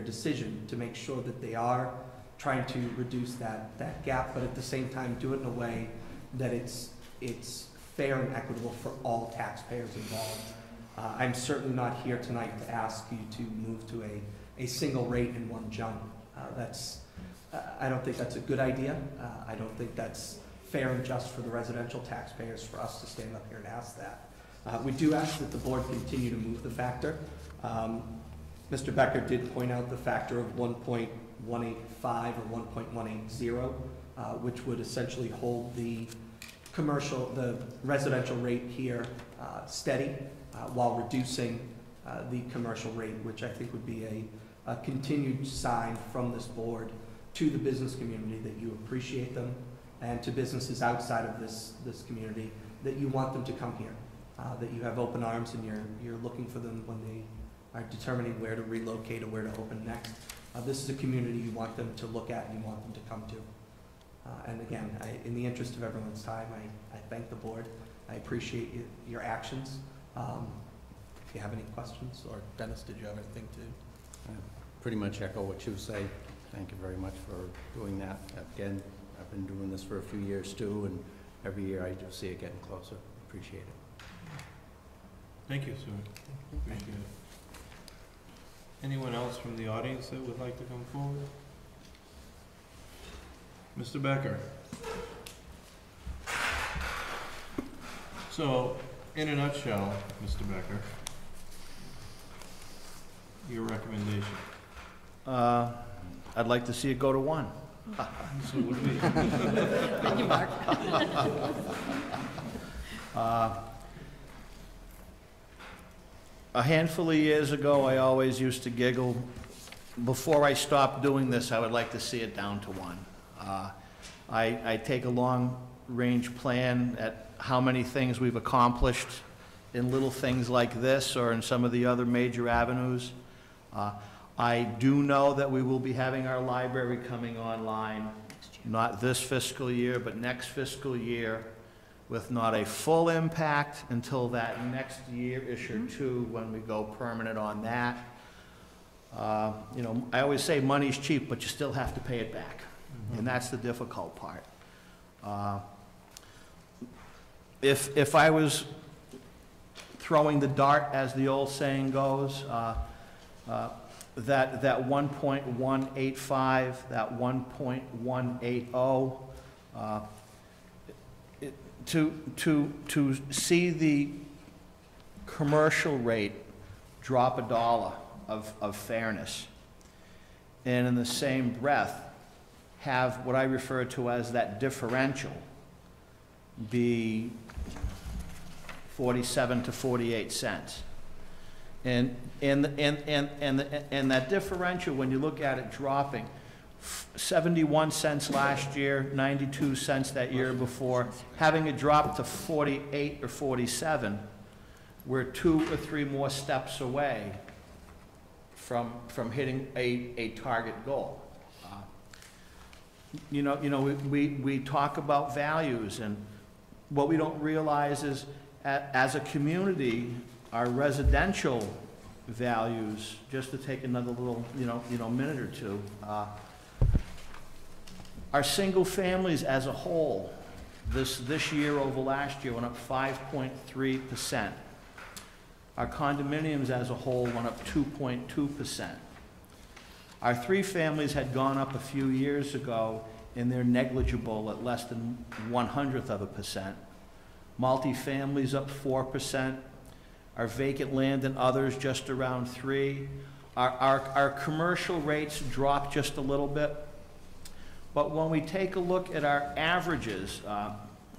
decision to make sure that they are trying to reduce that gap, but at the same time do it in a way that it's fair and equitable for all taxpayers involved. I'm certainly not here tonight to ask you to move to a single rate in one jump. I don't think that's a good idea. I don't think that's fair and just for the residential taxpayers for us to stand up here and ask that. We do ask that the board continue to move the factor. Mr. Becker did point out the factor of 1.185 or 1.180 which would essentially hold the residential rate here steady while reducing the commercial rate, which I think would be a continued sign from this board to the business community that you appreciate them, and to businesses outside of this community that you want them to come here, that you have open arms and you're looking for them when they are determining where to relocate or where to open next. This is a community you want them to look at and you want them to come to. And again, in the interest of everyone's time, I thank the board. I appreciate your actions. If you have any questions, or Dennis, did you have anything to? Pretty much echo what you say. Thank you very much for doing that. Again, I've been doing this for a few years too, and every year I just see it getting closer. Appreciate it. Thank you, sir. Thank you. Anyone else from the audience that would like to come forward? Mr. Becker. So, in a nutshell, Mr. Becker, your recommendation? I'd like to see it go to 1. So would we? Thank you, Mark. A handful of years ago, I always used to giggle. Before I stopped doing this, I would like to see it down to 1. I take a long-range plan at how many things we've accomplished in little things like this or in some of the other major avenues. I do know that we will be having our library coming online, not this fiscal year, but next fiscal year, with not a full impact until that next year-ish or two when we go permanent on that. You know, I always say money's cheap, but you still have to pay it back. And that's the difficult part. If I was throwing the dart, as the old saying goes, that 1.185, that 1.180, to see the commercial rate drop $1 of fairness, and in the same breath have what I refer to as that differential be 47 to 48 cents. And that differential, when you look at it dropping, 71 cents last year, 92 cents that year before, having it drop to 48 or 47, we're 2 or 3 more steps away from hitting a target goal. You know, we talk about values, and what we don't realize is, as a community, our residential values, just to take another little, minute or two, our single families as a whole, this year over last year went up 5.3%. Our condominiums as a whole went up 2.2%. Our 3 families had gone up a few years ago, and they're negligible at less than 0.01%. Multifamilies up 4%. Our vacant land and others just around 3%. Our commercial rates dropped just a little bit. But when we take a look at our averages,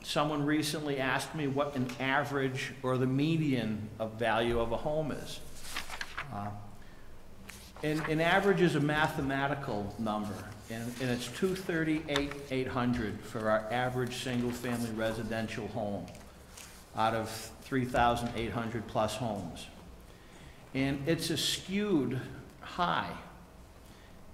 someone recently asked me what an average or the median of value of a home is. An average is a mathematical number, and it's $238,800 for our average single-family residential home out of 3,800 plus homes. And it's a skewed high.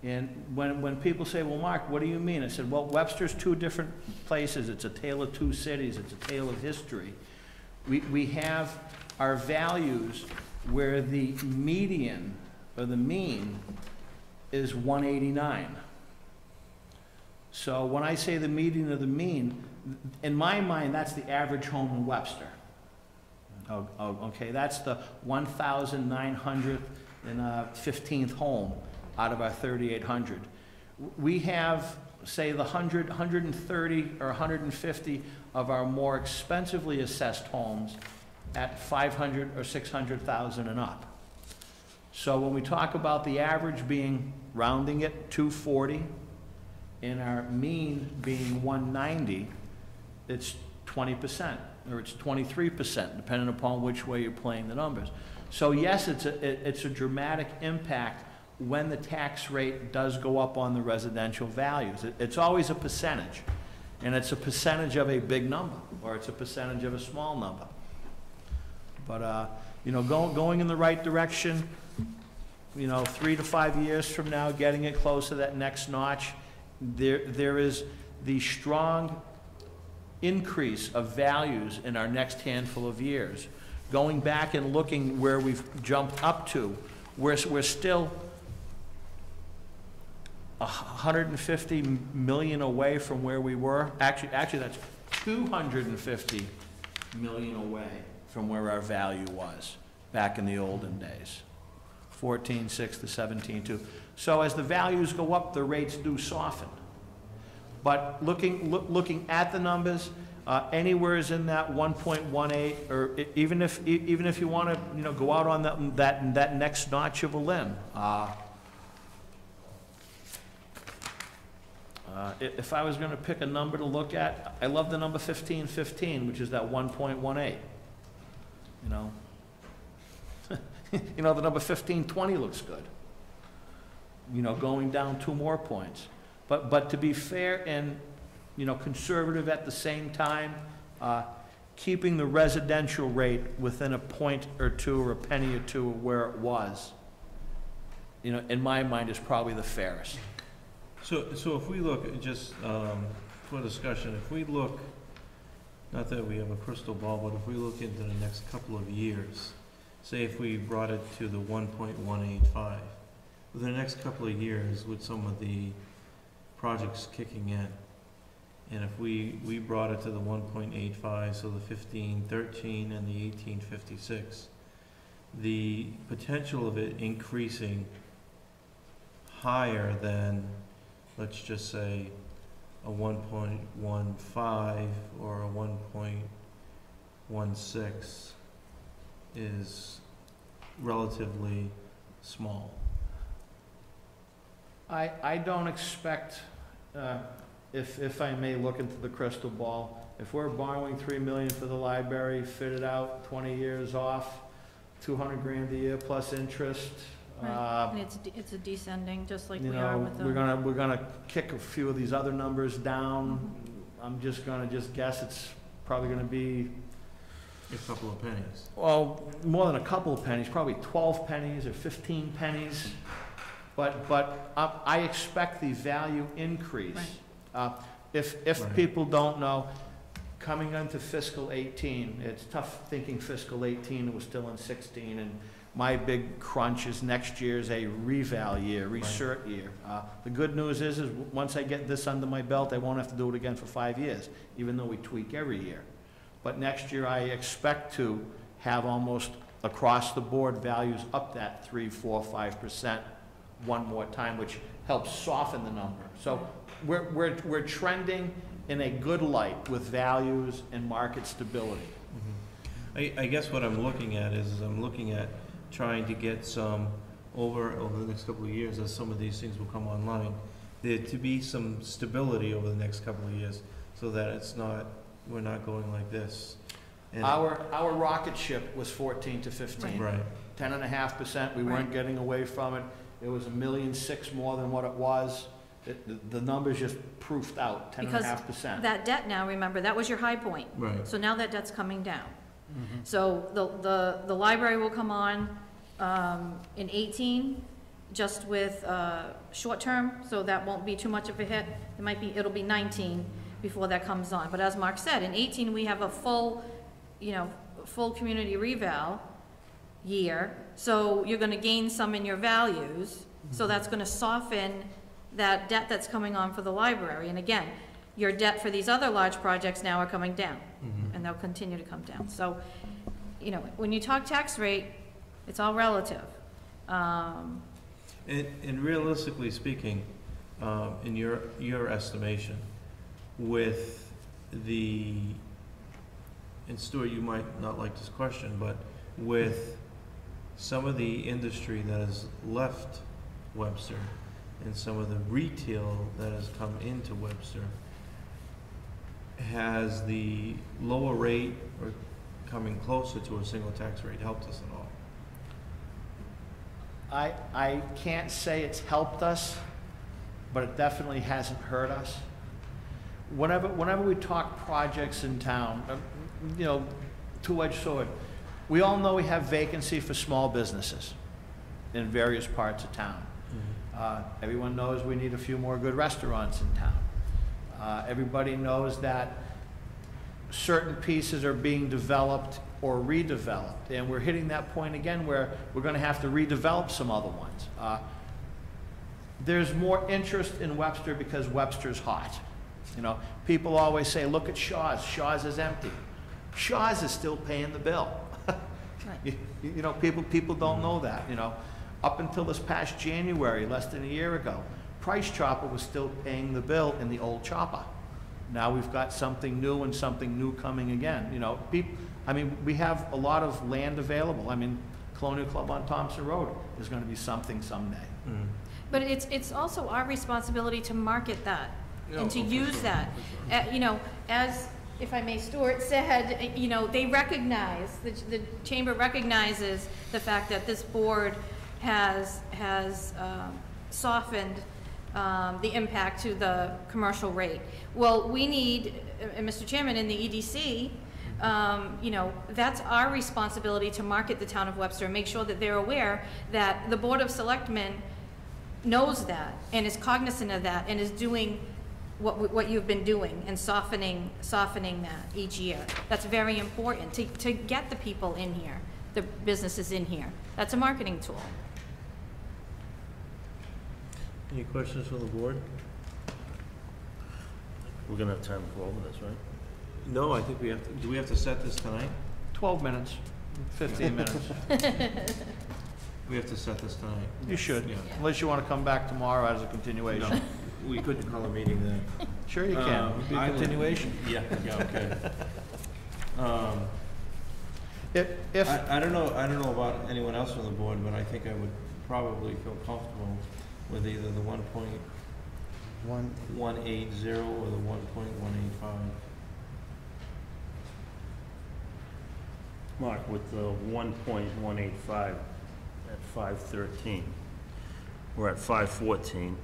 And when people say, well, Mark, what do you mean? I said, well, Webster's 2 different places. It's a tale of 2 cities. It's a tale of history. We have our values where the median or the mean is 189. So when I say the median or the mean, in my mind, that's the average home in Webster. Okay, that's the 1,915th home out of our 3,800. We have, say, the 100, 130 or 150 of our more expensively assessed homes at 500 or 600,000 and up. So when we talk about the average being, rounding it, 240, and our mean being 190, it's 20%, or it's 23%, depending upon which way you're playing the numbers. So yes, it's a dramatic impact when the tax rate does go up on the residential values. It's always a percentage, and it's a percentage of a big number, or it's a percentage of a small number. But, you know, going in the right direction, you know, 3 to 5 years from now, getting it close to that next notch, there is the strong increase of values in our next handful of years. Going back and looking where we've jumped up to, we're still 150 million away from where we were. Actually, that's 250 million away from where our value was back in the olden days. 14.6 to 17.2. So as the values go up, the rates do soften. But looking at the numbers, anywhere is in that 1.18, or even if you want to, you know, go out on that next notch of a limb. If I was going to pick a number to look at, I love the number 1515, which is that 1.18. You know, you know, the number 1520 looks good. You know, going down 2 more points. But to be fair and, you know, conservative at the same time, keeping the residential rate within a point or two or a penny or two of where it was, you know, in my mind is probably the fairest. So if we look, just for discussion, if we look, not that we have a crystal ball, but if we look into the next couple of years, say if we brought it to the 1.185, within the next couple of years with some of the projects kicking in, and if we brought it to the 1.85, so the 1513 and the 1856, the potential of it increasing higher than, let's just say, a 1.15 or a 1.16 is relatively small. I don't expect, if I may look into the crystal ball, if we're borrowing $3 million for the library, fit it out, 20 years off, 200 grand a year plus interest. Right. And it's a descending, just like You we are know, with the. we're gonna kick a few of these other numbers down. I'm just gonna guess it's probably gonna be, A couple of pennies. well, more than a couple of pennies, probably 12 pennies or 15 pennies. But I expect the value increase. If Right. people don't know, coming into fiscal 18, it's tough thinking fiscal 18, it was still in 16, and my big crunch is next year's a reval year, recert year. The good news is once I get this under my belt, I won't have to do it again for 5 years, even though we tweak every year. But next year, I expect to have almost across the board values up that 3, 4, 5% one more time, which helps soften the number. So we're trending in a good light with values and market stability. I guess what I'm looking at is I'm looking at trying to get some over the next couple of years, as some of these things will come online, there to be some stability over the next couple of years, so that it's not, we're not going like this. And Our rocket ship was 14 to 15. Right. 10.5%, we weren't getting away from it. It was $1.6 million more than what it was. The numbers just proofed out, 10.5%. That debt now, remember, that was your high point. Right. So now that debt's coming down. So the library will come on in 18, just with short term, so that won't be too much of a hit. It'll be 19 before that comes on. But as Mark said, in 18 we have a full community reval year, so you're gonna gain some in your values, so that's gonna soften that debt that's coming on for the library. And again, your debt for these other large projects now are coming down, and they'll continue to come down. So, when you talk tax rate, it's all relative. And realistically speaking, in your estimation, with the, and Stuart, you might not like this question, but with some of the industry that has left Webster and some of the retail that has come into Webster, has the lower rate or coming closer to a single tax rate helped us at all? I can't say it's helped us, but it definitely hasn't hurt us. Whenever we talk projects in town, you know, two-edged sword, we all know we have vacancy for small businesses in various parts of town. Everyone knows we need a few more good restaurants in town. Everybody knows that certain pieces are being developed or redeveloped, and we're hitting that point again where we're going to have to redevelop some other ones. There's more interest in Webster because Webster's hot. You know, people always say, look at Shaw's. Shaw's is empty. Shaw's is still paying the bill. You know, people don't know that, you know. Up until this past January, less than a year ago, Price Chopper was still paying the bill in the old chopper. Now we've got something new and something new coming again. You know, I mean, we have a lot of land available. I mean, Colonial Club on Thompson Road is going to be something someday. But it's also our responsibility to market that and to use that. You know, as, if I may, Stuart said, you know, they recognize, the chamber recognizes the fact that this board has softened the impact to the commercial rate. Well, we need, Mr. Chairman, in the EDC, you know, that's our responsibility to market the town of Webster and make sure that they're aware that the Board of Selectmen knows that and is cognizant of that and is doing what you've been doing and softening that each year. That's very important to get the people in here, the businesses in here. That's a marketing tool. Any questions from the board? We're gonna have time to go over this, right? No, I think we have to, do we have to set this tonight? 12 minutes, 15 minutes. We have to set this tonight. You should, Yeah. unless you want to come back tomorrow as a continuation. No, we couldn't call a meeting then. Sure you can, it'd be a I would- continuation. Yeah, okay. If I don't know about anyone else on the board, but I think I would probably feel comfortable with either the 1.180 or the 1.185. Mark, with the 1.185 at 513, we're at 514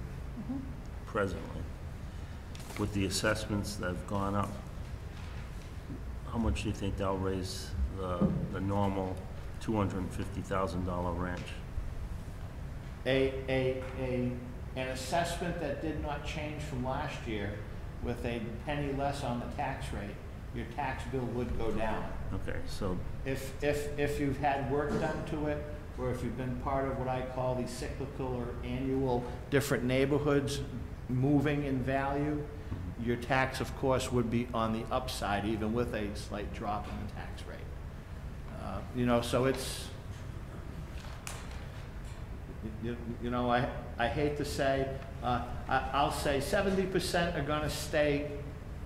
presently. With the assessments that have gone up, how much do you think that'll raise the normal $250,000 ranch? An assessment that did not change from last year with a penny less on the tax rate, your tax bill would go down. Okay, so If you've had work done to it, or if you've been part of what I call the cyclical or annual different neighborhoods moving in value, your tax, of course, would be on the upside, even with a slight drop in the tax rate. You know, so it's, you know, I hate to say, I'll say 70% are gonna stay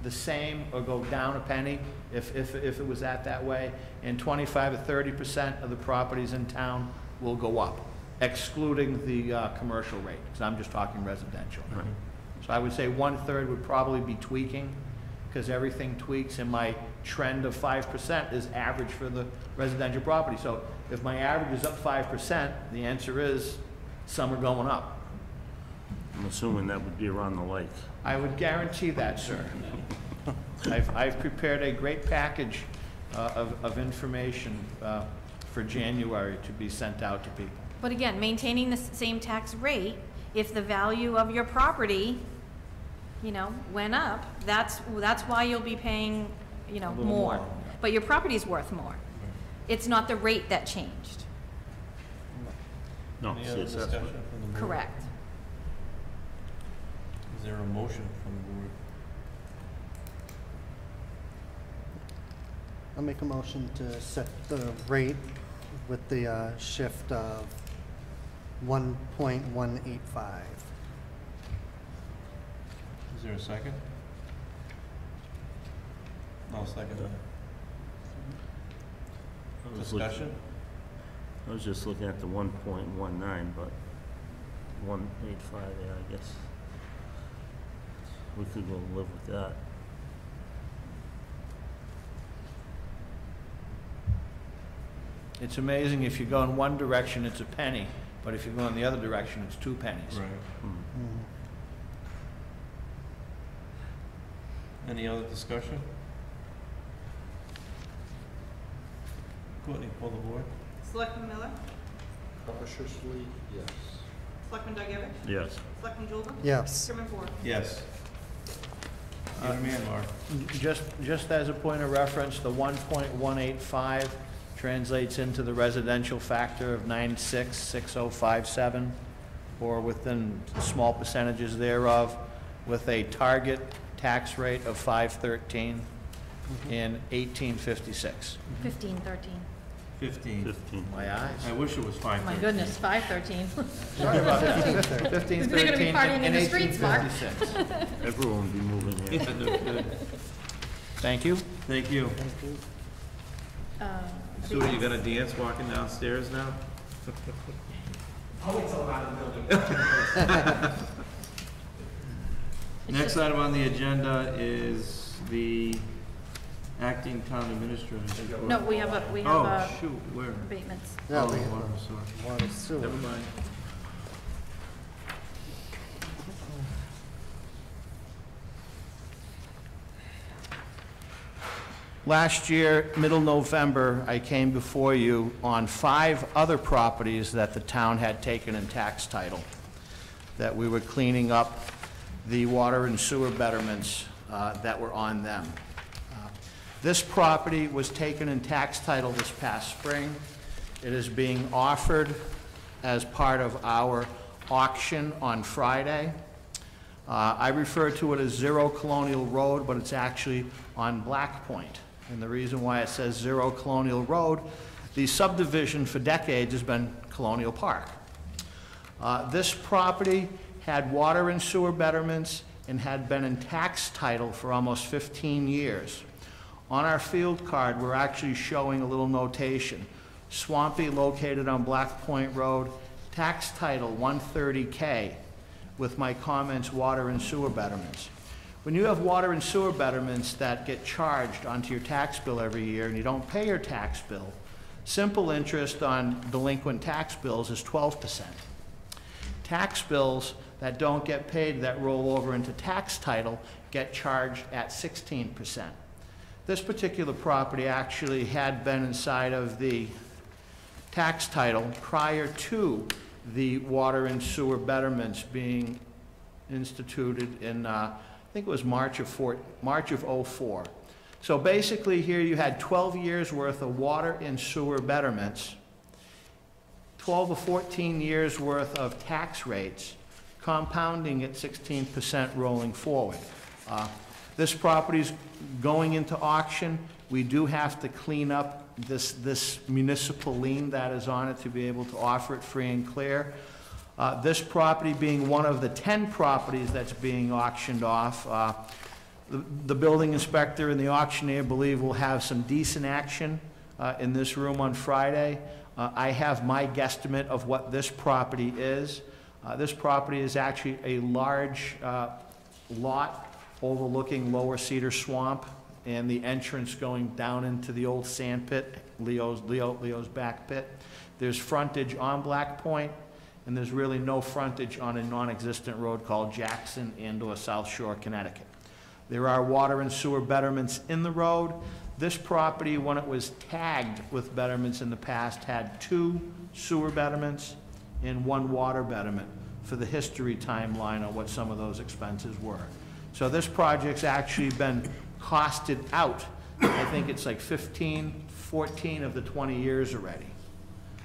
the same or go down a penny if it was that way, and 25 to 30% of the properties in town will go up, excluding the commercial rate, because I'm just talking residential. Right. So I would say 1/3 would probably be tweaking, because everything tweaks, and my trend of 5% is average for the residential property. So if my average is up 5%, the answer is some are going up. I'm assuming that would be around the lake. I would guarantee that, sir. I've prepared a great package of information for January to be sent out to people. But again, maintaining the same tax rate, if the value of your property, you know, went up, that's why you'll be paying, you know, little more. more. But your property's worth more. It's not the rate that changed. No, Any it's other the assessment. discussion from the board? Correct. Is there a motion from the board? I'll make a motion to set the rate with the shift of 1.185. Is there a second? I'll second that. I was looking- Discussion? I was just looking at the 1.19, but 185, yeah, I guess. We could go live with that. It's amazing, if you go in one direction, it's a penny, but if you go in the other direction, it's 2 pennies. Right. Any other discussion? Courtney, pull the board. Selectman Miller? Cautiously, yes. Selectman Duggan? Yes. Selectman Jordan? Yes. Chairman Ford? Yes. You're the man, Mark. Just as a point of reference, the 1.185 translates into the residential factor of 966057, or within small percentages thereof, with a target tax rate of 513 and 1856. 1513. 15. 15. My eyes. I wish it was 5. My goodness, 513. Sorry about that. 1513 They're gonna be partying in and the streets, Mark. 1856. Everyone will be moving here. Thank you. Thank you. Um, Sue, you gonna dance walking downstairs now? I'll wait till I'm out of the building. Next item on the agenda is the acting town administrator. No, we have Oh, shoot, where? abatements. Yeah, Oh, we water and sewer. water sewer. Never mind. Last year, middle November, I came before you on 5 other properties that the town had taken in tax title, that we were cleaning up the water and sewer betterments that were on them. This property was taken in tax title this past spring. It is being offered as part of our auction on Friday. I refer to it as 0 Colonial Road, but it's actually on Black Point. And the reason why it says 0 Colonial Road, the subdivision for decades has been Colonial Park. This property had water and sewer betterments and had been in tax title for almost 15 years. On our field card, we're actually showing a little notation. Swampy, located on Black Point Road, tax title 130K, with my comments, water and sewer betterments. When you have water and sewer betterments that get charged onto your tax bill every year and you don't pay your tax bill, simple interest on delinquent tax bills is 12%. Tax bills that don't get paid that roll over into tax title get charged at 16%. This particular property actually had been inside of the tax title prior to the water and sewer betterments being instituted in, I think it was March of '04. So basically here you had 12 years worth of water and sewer betterments, 12 or 14 years worth of tax rates, compounding at 16% rolling forward. This property's going into auction. We do have to clean up this municipal lien that is on it to be able to offer it free and clear. This property being one of the 10 properties that's being auctioned off, the building inspector and the auctioneer believe we'll have some decent action in this room on Friday. I have my guesstimate of what this property is. This property is actually a large lot overlooking Lower Cedar Swamp and the entrance going down into the old sand pit, Leo's back pit. There's frontage on Black Point, and there's really no frontage on a non-existent road called Jackson and/or South Shore, Connecticut. There are water and sewer betterments in the road. This property, when it was tagged with betterments in the past, had 2 sewer betterments and 1 water betterment for the history timeline of what some of those expenses were. So this project's actually been costed out. I think it's like 14 of the 20 years already.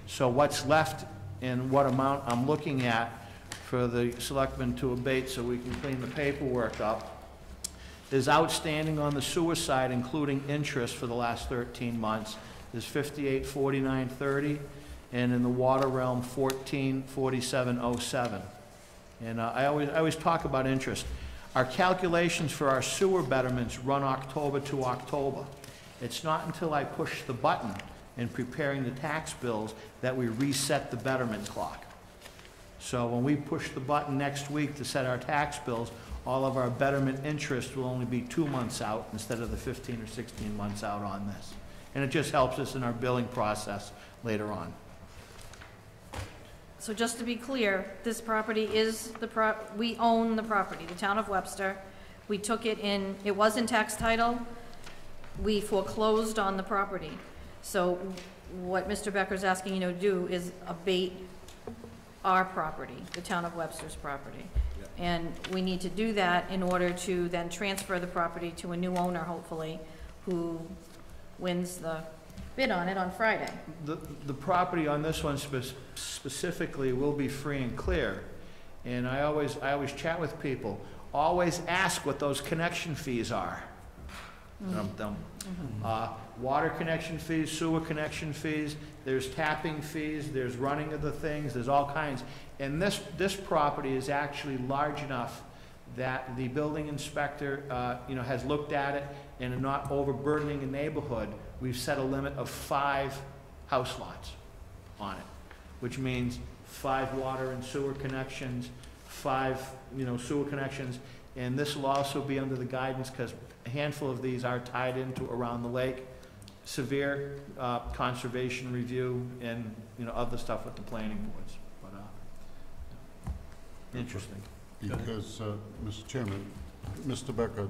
So what's left and what amount I'm looking at for the selectmen to abate so we can clean the paperwork up is outstanding on the sewer side, including interest for the last 13 months, is $58.49.30, and in the water realm, $14.47.07. And I always talk about interest. Our calculations for our sewer betterments run October to October. It's not until I push the button in preparing the tax bills that we reset the betterment clock. So when we push the button next week to set our tax bills, all of our betterment interest will only be 2 months out instead of the 15 or 16 months out on this. And it just helps us in our billing process later on. So just to be clear, this property is we own the property, the town of Webster. We took it in, it was in tax title. We foreclosed on the property. So what Mr. Becker's asking you to do is abate our property, the town of Webster's property. And we need to do that in order to then transfer the property to a new owner, hopefully, who wins the bid on it on Friday. The property on this one specifically will be free and clear. And I always chat with people, always ask what those connection fees are. Water connection fees, sewer connection fees, there's tapping fees, there's running of the things, there's all kinds. And this property is actually large enough that the building inspector, has looked at it and not overburdening a neighborhood. We've set a limit of 5 house lots on it, which means 5 water and sewer connections, 5, sewer connections. And this will also be under the guidance, because a handful of these are tied into around the lake, severe conservation review and, other stuff with the planning boards. But, interesting. Because, Mr. Chairman, Mr. Becker,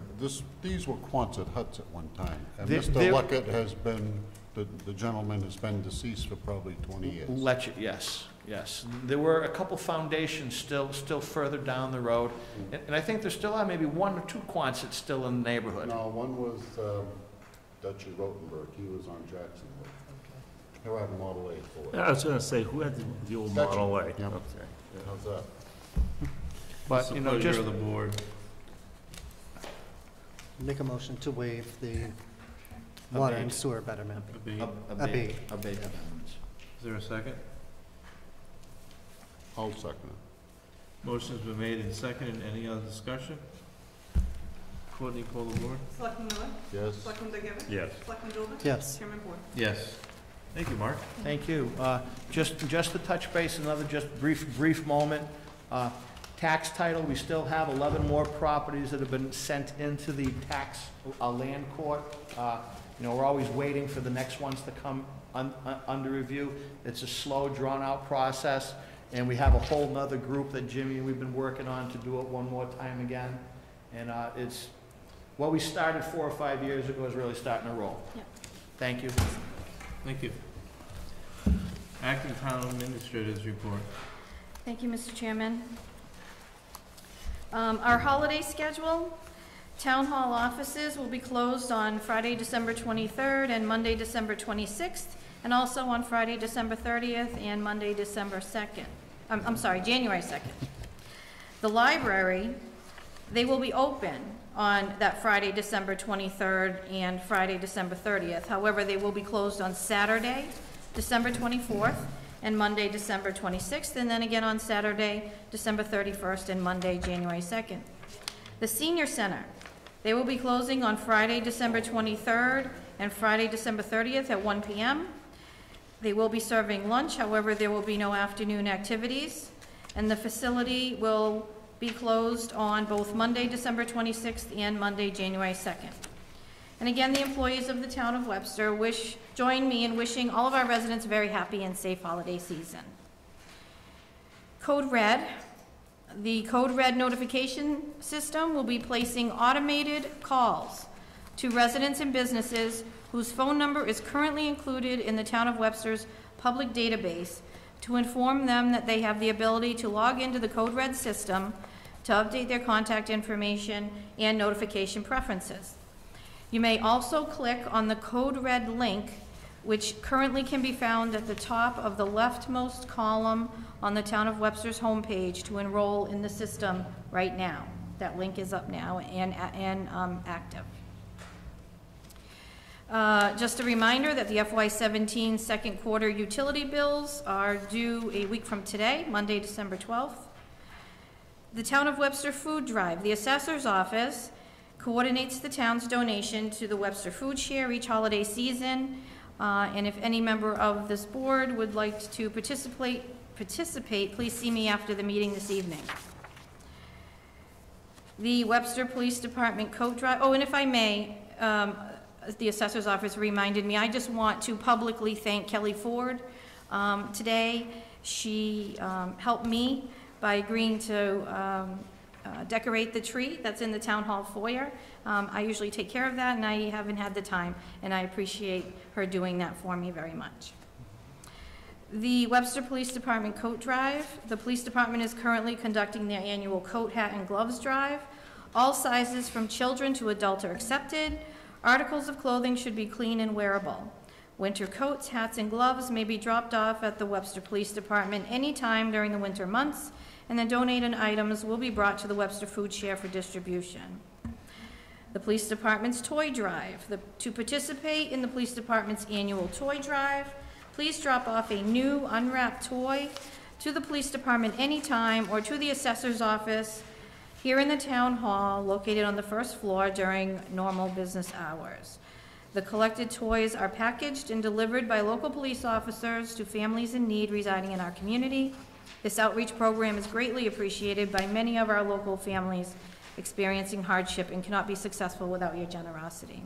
these were Quonset huts at one time. And Mr. Luckett has been, the gentleman has been deceased for probably 20 years. Yes. There were a couple foundations still further down the road. And I think there still are maybe 1 or 2 Quonsets still in the neighborhood. No, one was Dutchy Rotenberg. He was on Jackson Road. He had a Model A for it. I was gonna say, who had the old Model A? Yep. Okay. How's that? But, It's the pleasure of the board. Make a motion to waive the water and sewer betterment. Abate. Abate. Is there a second? I'll second it. Motion's been made and seconded. Any other discussion? Courtney, call the board. Selectman Miller? Yes. Selectman D'Agata? Yes. Selectman Dolben? Yes. Chairman Board? Yes. Thank you, Mark. Thank you. Just to touch base, another just brief moment. Tax title, we still have 11 more properties that have been sent into the tax land court. We're always waiting for the next ones to come under review. It's a slow, drawn-out process, and we have a whole nother group that Jimmy and we've been working on to do it one more time again. And it's what we started 4 or 5 years ago is really starting to roll. Yep. Thank you. Thank you. Acting Town Administrator's report. Thank you, Mr. Chairman. Our holiday schedule, Town Hall offices will be closed on Friday, December 23rd and Monday, December 26th, and also on Friday, December 30th and Monday, December 2nd. January 2nd. The library, they will be open on that Friday, December 23rd and Friday, December 30th. However, they will be closed on Saturday, December 24th, and Monday, December 26th, and then again on Saturday, December 31st, and Monday, January 2nd. The Senior Center, they will be closing on Friday, December 23rd, and Friday, December 30th at 1 p.m. They will be serving lunch, however, there will be no afternoon activities, and the facility will be closed on both Monday, December 26th, and Monday, January 2nd. And again, the employees of the town of Webster join me in wishing all of our residents a very happy and safe holiday season. Code Red. The Code Red notification system will be placing automated calls to residents and businesses whose phone number is currently included in the town of Webster's public database to inform them that they have the ability to log into the Code Red system to update their contact information and notification preferences. You may also click on the Code Red link, which currently can be found at the top of the leftmost column on the Town of Webster's homepage to enroll in the system right now. That link is up now and active. Just a reminder that the FY17 second quarter utility bills are due a week from today, Monday, December 12th. The Town of Webster Food Drive. The Assessor's Office coordinates the town's donation to the Webster Food Share each holiday season. And if any member of this board would like to participate participate, please see me after the meeting this evening. The Webster Police Department coat drive, oh, and if I may, the assessor's office reminded me, I just want to publicly thank Kelly Ford. Today, she helped me by agreeing to decorate the tree that's in the town hall foyer. I usually take care of that, and I haven't had the time, and I appreciate her doing that for me very much. The Webster Police Department coat drive. The police department is currently conducting their annual coat, hat, and gloves drive. All sizes from children to adult are accepted. Articles of clothing should be clean and wearable. Winter coats, hats, and gloves may be dropped off at the Webster Police Department anytime during the winter months, and the donated items will be brought to the Webster Food Share for distribution. The police department's toy drive. To participate in the police department's annual toy drive, please drop off a new unwrapped toy to the police department anytime or to the assessor's office here in the town hall located on the first floor during normal business hours. The collected toys are packaged and delivered by local police officers to families in need residing in our community. This outreach program is greatly appreciated by many of our local families experiencing hardship and cannot be successful without your generosity.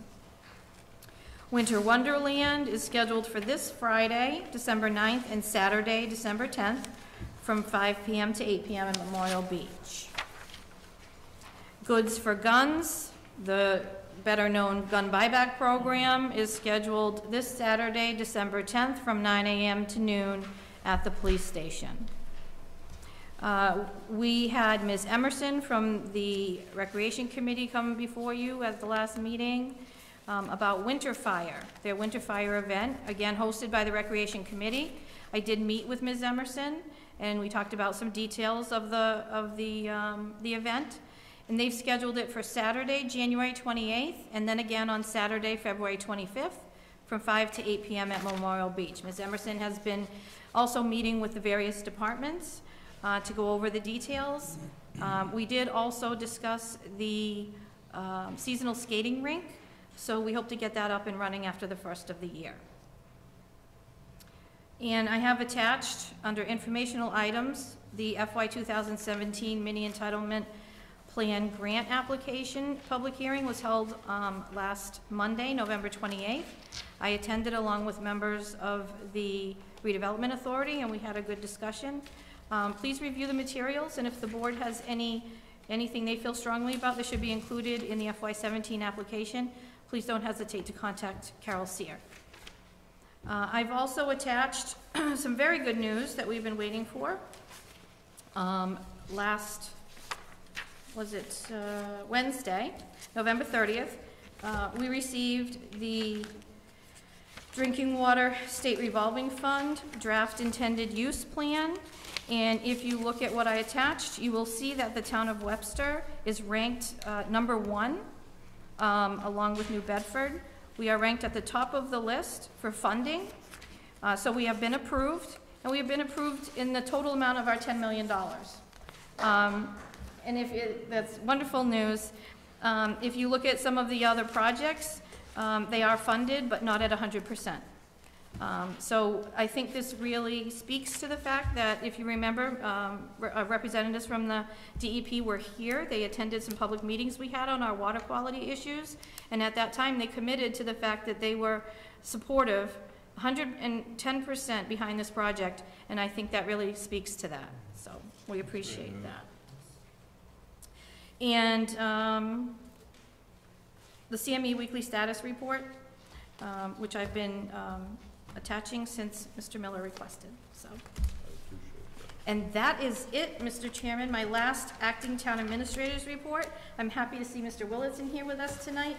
Winter Wonderland is scheduled for this Friday, December 9th, and Saturday, December 10th, from 5 p.m. to 8 p.m. in Memorial Beach. Goods for Guns, the better-known gun buyback program, is scheduled this Saturday, December 10th, from 9 a.m. to noon at the police station. We had Ms. Emerson from the Recreation Committee come before you at the last meeting about Winter Fire, their Winter Fire event, again hosted by the Recreation Committee. I did meet with Ms. Emerson, and we talked about some details of the event. And they've scheduled it for Saturday, January 28th, and then again on Saturday, February 25th, from 5 to 8 p.m. at Memorial Beach. Ms. Emerson has been also meeting with the various departments to go over the details. We did also discuss the seasonal skating rink, so we hope to get that up and running after the first of the year. And I have attached, under informational items, the FY 2017 mini entitlement plan grant application public hearing was held last Monday, November 28th. I attended along with members of the Redevelopment Authority, and we had a good discussion. Please review the materials, and if the board has anything they feel strongly about that should be included in the FY17 application, please don't hesitate to contact Carol Sear. I've also attached some very good news that we've been waiting for. Wednesday, November 30th, we received the Drinking Water State Revolving Fund Draft Intended Use Plan. And if you look at what I attached, you will see that the town of Webster is ranked number 1, along with New Bedford. We are ranked at the top of the list for funding. So we have been approved, and we have been approved in the total amount of our $10 million. And that's wonderful news. If you look at some of the other projects, they are funded, but not at 100%. So I think this really speaks to the fact that, if you remember, representatives from the DEP were here. They attended some public meetings we had on our water quality issues, and at that time they committed to the fact that they were supportive, 110% behind this project, and I think that really speaks to that. So we appreciate that. And the CME Weekly Status Report, which I've been attaching since Mr. Miller requested. So, and that is it, Mr. Chairman, my last acting town administrator's report. I'm happy to see Mr. Willitson here with us tonight,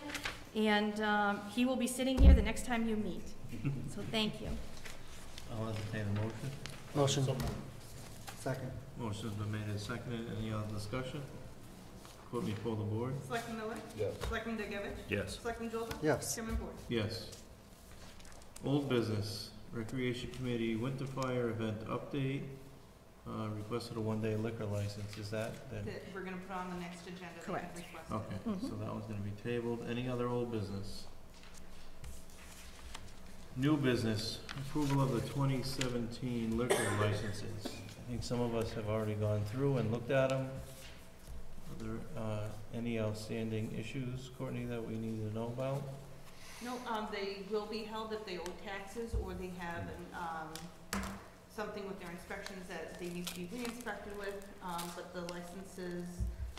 and he will be sitting here the next time you meet. So thank you. I'll entertain a motion. Motion. Second. Motion's been made and seconded. Any other discussion? Put me before the board. Selectman Miller? Yes. Selectman Degevich? Yes. Selectman Joseph? Yes. Chairman Ford? Yes. Old business, Recreation Committee Winter Fire Event Update. Requested a one-day liquor license. Is that? That we're gonna put on the next agenda. that you Correct. requested. Okay, so that one's gonna be tabled. Any other old business? New business, approval of the 2017 liquor licenses. I think some of us have already gone through and looked at them. Are there any outstanding issues, Courtney, that we need to know about? No, they will be held if they owe taxes or they have something with their inspections that they need to be re-inspected with, but the licenses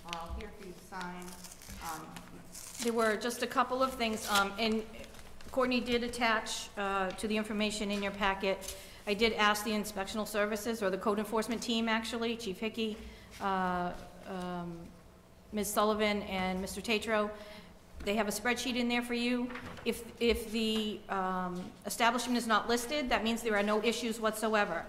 are all here for you to sign. There were just a couple of things, and Courtney did attach to the information in your packet. I did ask the inspectional services, or the code enforcement team, actually, Chief Hickey, Ms. Sullivan, and Mr. Tatro. They have a spreadsheet in there for you. If the establishment is not listed, that means there are no issues whatsoever.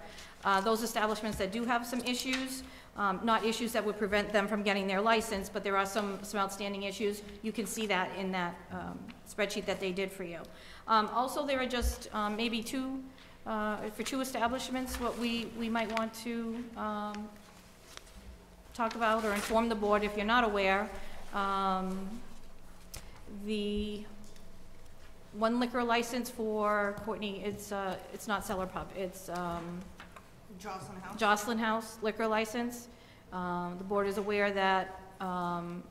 Those establishments that do have some issues, not issues that would prevent them from getting their license, but there are some outstanding issues. You can see that in that spreadsheet that they did for you. Also, there are just maybe for two establishments, what we might want to talk about or inform the board if you're not aware. The one liquor license for Courtney, it's not Cellar Pub, it's Jocelyn House. Jocelyn House liquor license. The board is aware that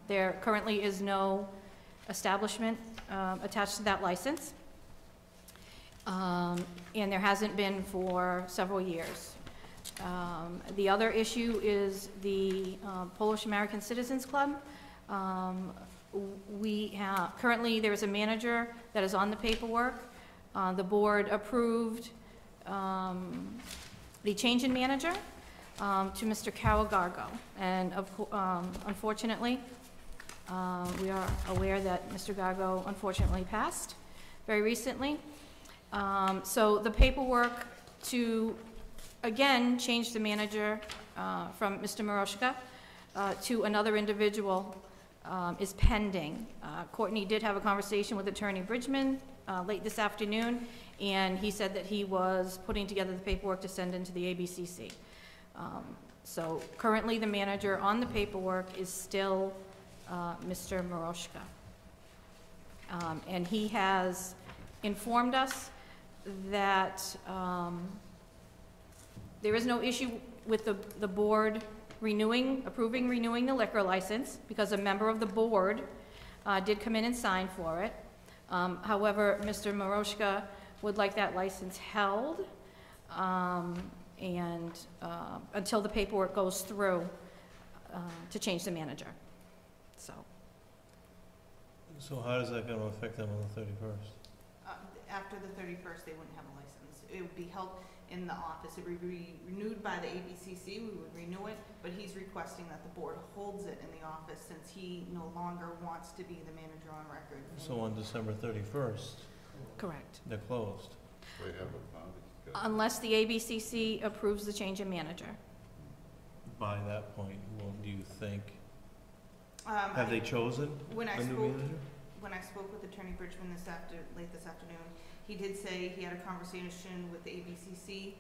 there currently is no establishment attached to that license. And there hasn't been for several years. The other issue is the Polish American Citizens Club. Currently there is a manager that is on the paperwork. The board approved the change in manager to Mr. Cawagargo. And unfortunately, we are aware that Mr. Gargo unfortunately passed very recently. So the paperwork to, again, change the manager from Mr. Moroshka to another individual is pending. Courtney did have a conversation with Attorney Bridgman late this afternoon, and he said that he was putting together the paperwork to send into the ABCC. So currently the manager on the paperwork is still Mr. Moroshka. And he has informed us that there is no issue with the board approving renewing the liquor license, because a member of the board did come in and sign for it. However, Mr. Moroshka would like that license held until the paperwork goes through to change the manager. So how is that going to affect them on the 31st? After the 31st, they wouldn't have a license. It would be held in the office. It would be renewed by the ABCC. We would renew it, but he's requesting that the board holds it in the office since he no longer wants to be the manager on record. So on December 31st? Correct. They're closed. They have a party. Unless the ABCC approves the change in manager. By that point, well, do you think, Have they chosen when a new manager? When I spoke with Attorney Bridgman late this afternoon, he did say he had a conversation with the ABCC.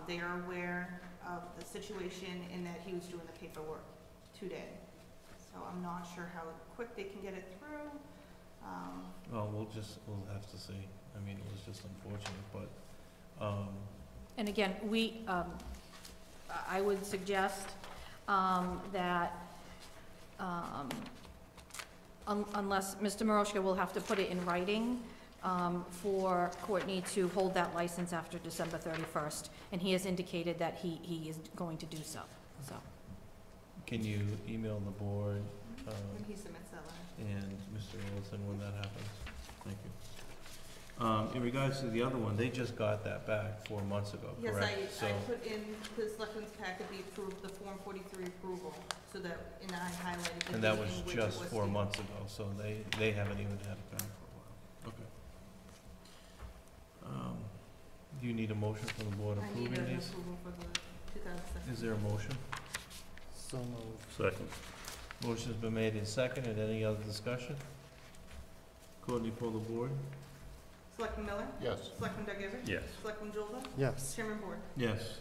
They are aware of the situation in that he was doing the paperwork today. So I'm not sure how quick they can get it through. Well, we'll have to see. I mean, it was just unfortunate, but. And again, I would suggest that unless Mr. Moroshka will have to put it in writing for Courtney to hold that license after December 31st, and he has indicated that he is going to do so. Can you email the board when he submits that letter. and Mr. Wilson when that happens? Thank you. In regards to the other one, they just got that back 4 months ago, Yes, correct? I put in the selectmen's packet the Form 43 approval, so that, and I highlighted the And that date was in which just it was 4 due. months ago, so they haven't even had it back for a while. Okay. Do you need a motion from the board I need approving an these? approval for the 2017. Is there a motion? So moved. Second. Motion's been made and seconded. Any other discussion? Courtney, pull the board. Selectman Miller? Yes. Selectman Duggan? Yes. Selectman Jolda? Yes. Chairman Board? Yes.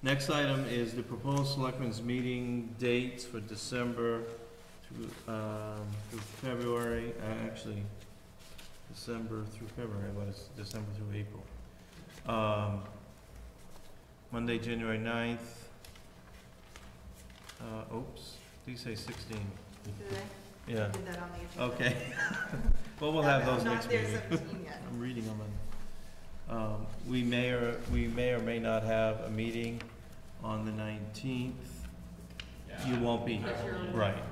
Next item is the proposed selectmen's meeting dates for December through February. Actually, December through February, but it's December through April. Monday, January 9th. Oops, did you say 16? Did I? Yeah, I did that on the agenda. okay. Well, we'll have those I'm next not there meeting. 17 yet. I'm reading them. We may or may not have a meeting on the 19th. You won't be here, right.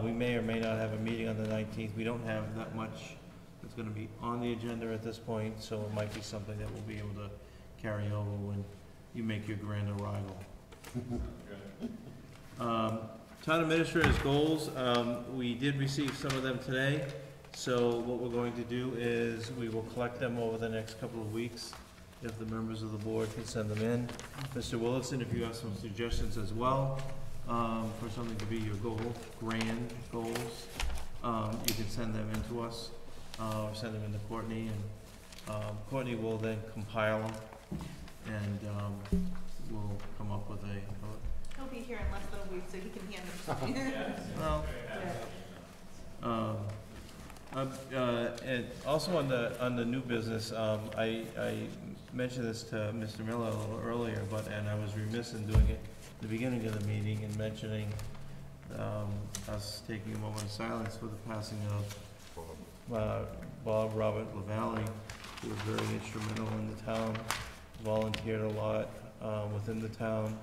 We may or may not have a meeting on the 19th. We don't have that much that's going to be on the agenda at this point, so it might be something that we'll be able to carry over when you make your grand arrival. Town administrator's goals, we did receive some of them today, so what we're going to do is we will collect them over the next couple of weeks, if the members of the board can send them in. Mr. Wilson, if you have some suggestions as well, for something to be your grand goals, you can send them in to us, or send them in to Courtney, and Courtney will then compile them, and we'll come up with a, He'll be here in less than a week, so he can hand them to me. well, and also on the new business, I mentioned this to Mr. Miller a little earlier, and I was remiss in doing it at the beginning of the meeting and mentioning us taking a moment of silence for the passing of Bob Robert LaValle, who was very instrumental in the town, volunteered a lot within the town,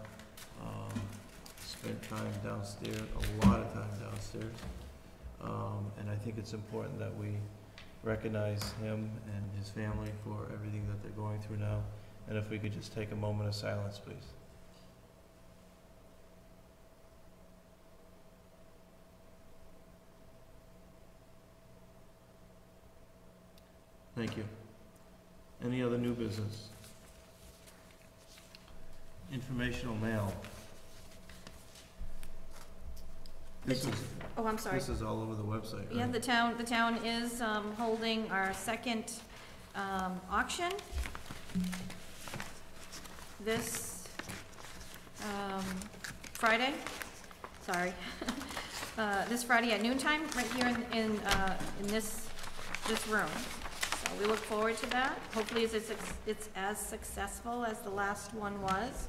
spent time downstairs, a lot of time downstairs. And I think it's important that we recognize him and his family for everything that they're going through now. And if we could just take a moment of silence, please. Thank you. Any other new business? Informational mail. This is, Oh, I'm sorry. this is all over the website, right? Yeah, the town is holding our second auction this Friday, this Friday at noontime, right here in this room. So we look forward to that. Hopefully it's as successful as the last one was.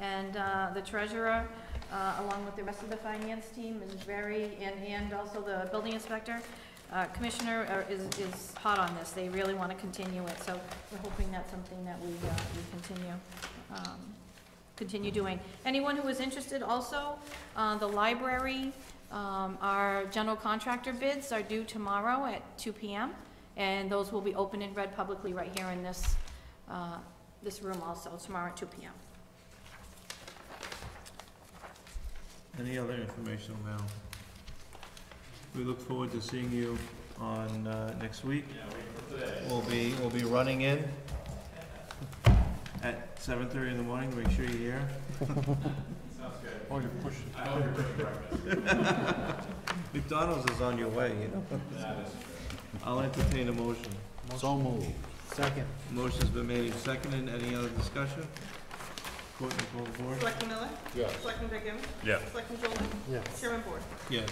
And the treasurer, along with the rest of the finance team, is and also the building inspector, commissioner is hot on this. They really want to continue it, so we're hoping that's something that we continue doing. Anyone who is interested also, the library, our general contractor bids are due tomorrow at 2 p.m. and those will be open and read publicly right here in this room also, tomorrow at 2 p.m. Any other informational mail? We look forward to seeing you on next week. We'll be running in at 7:30 in the morning. Make sure you're here. Sounds good. Oh, you pushed it. I hope you're bringing breakfast. McDonald's is on your way, you know. That is true. I'll entertain a motion. So moved. Second. Motion's been made and seconded. Any other discussion? Courtney, call the board. Selectman Miller? Yes. Selectman Brigham? Yeah. Selectman Joel? Yes. Chairman Ford? Yes.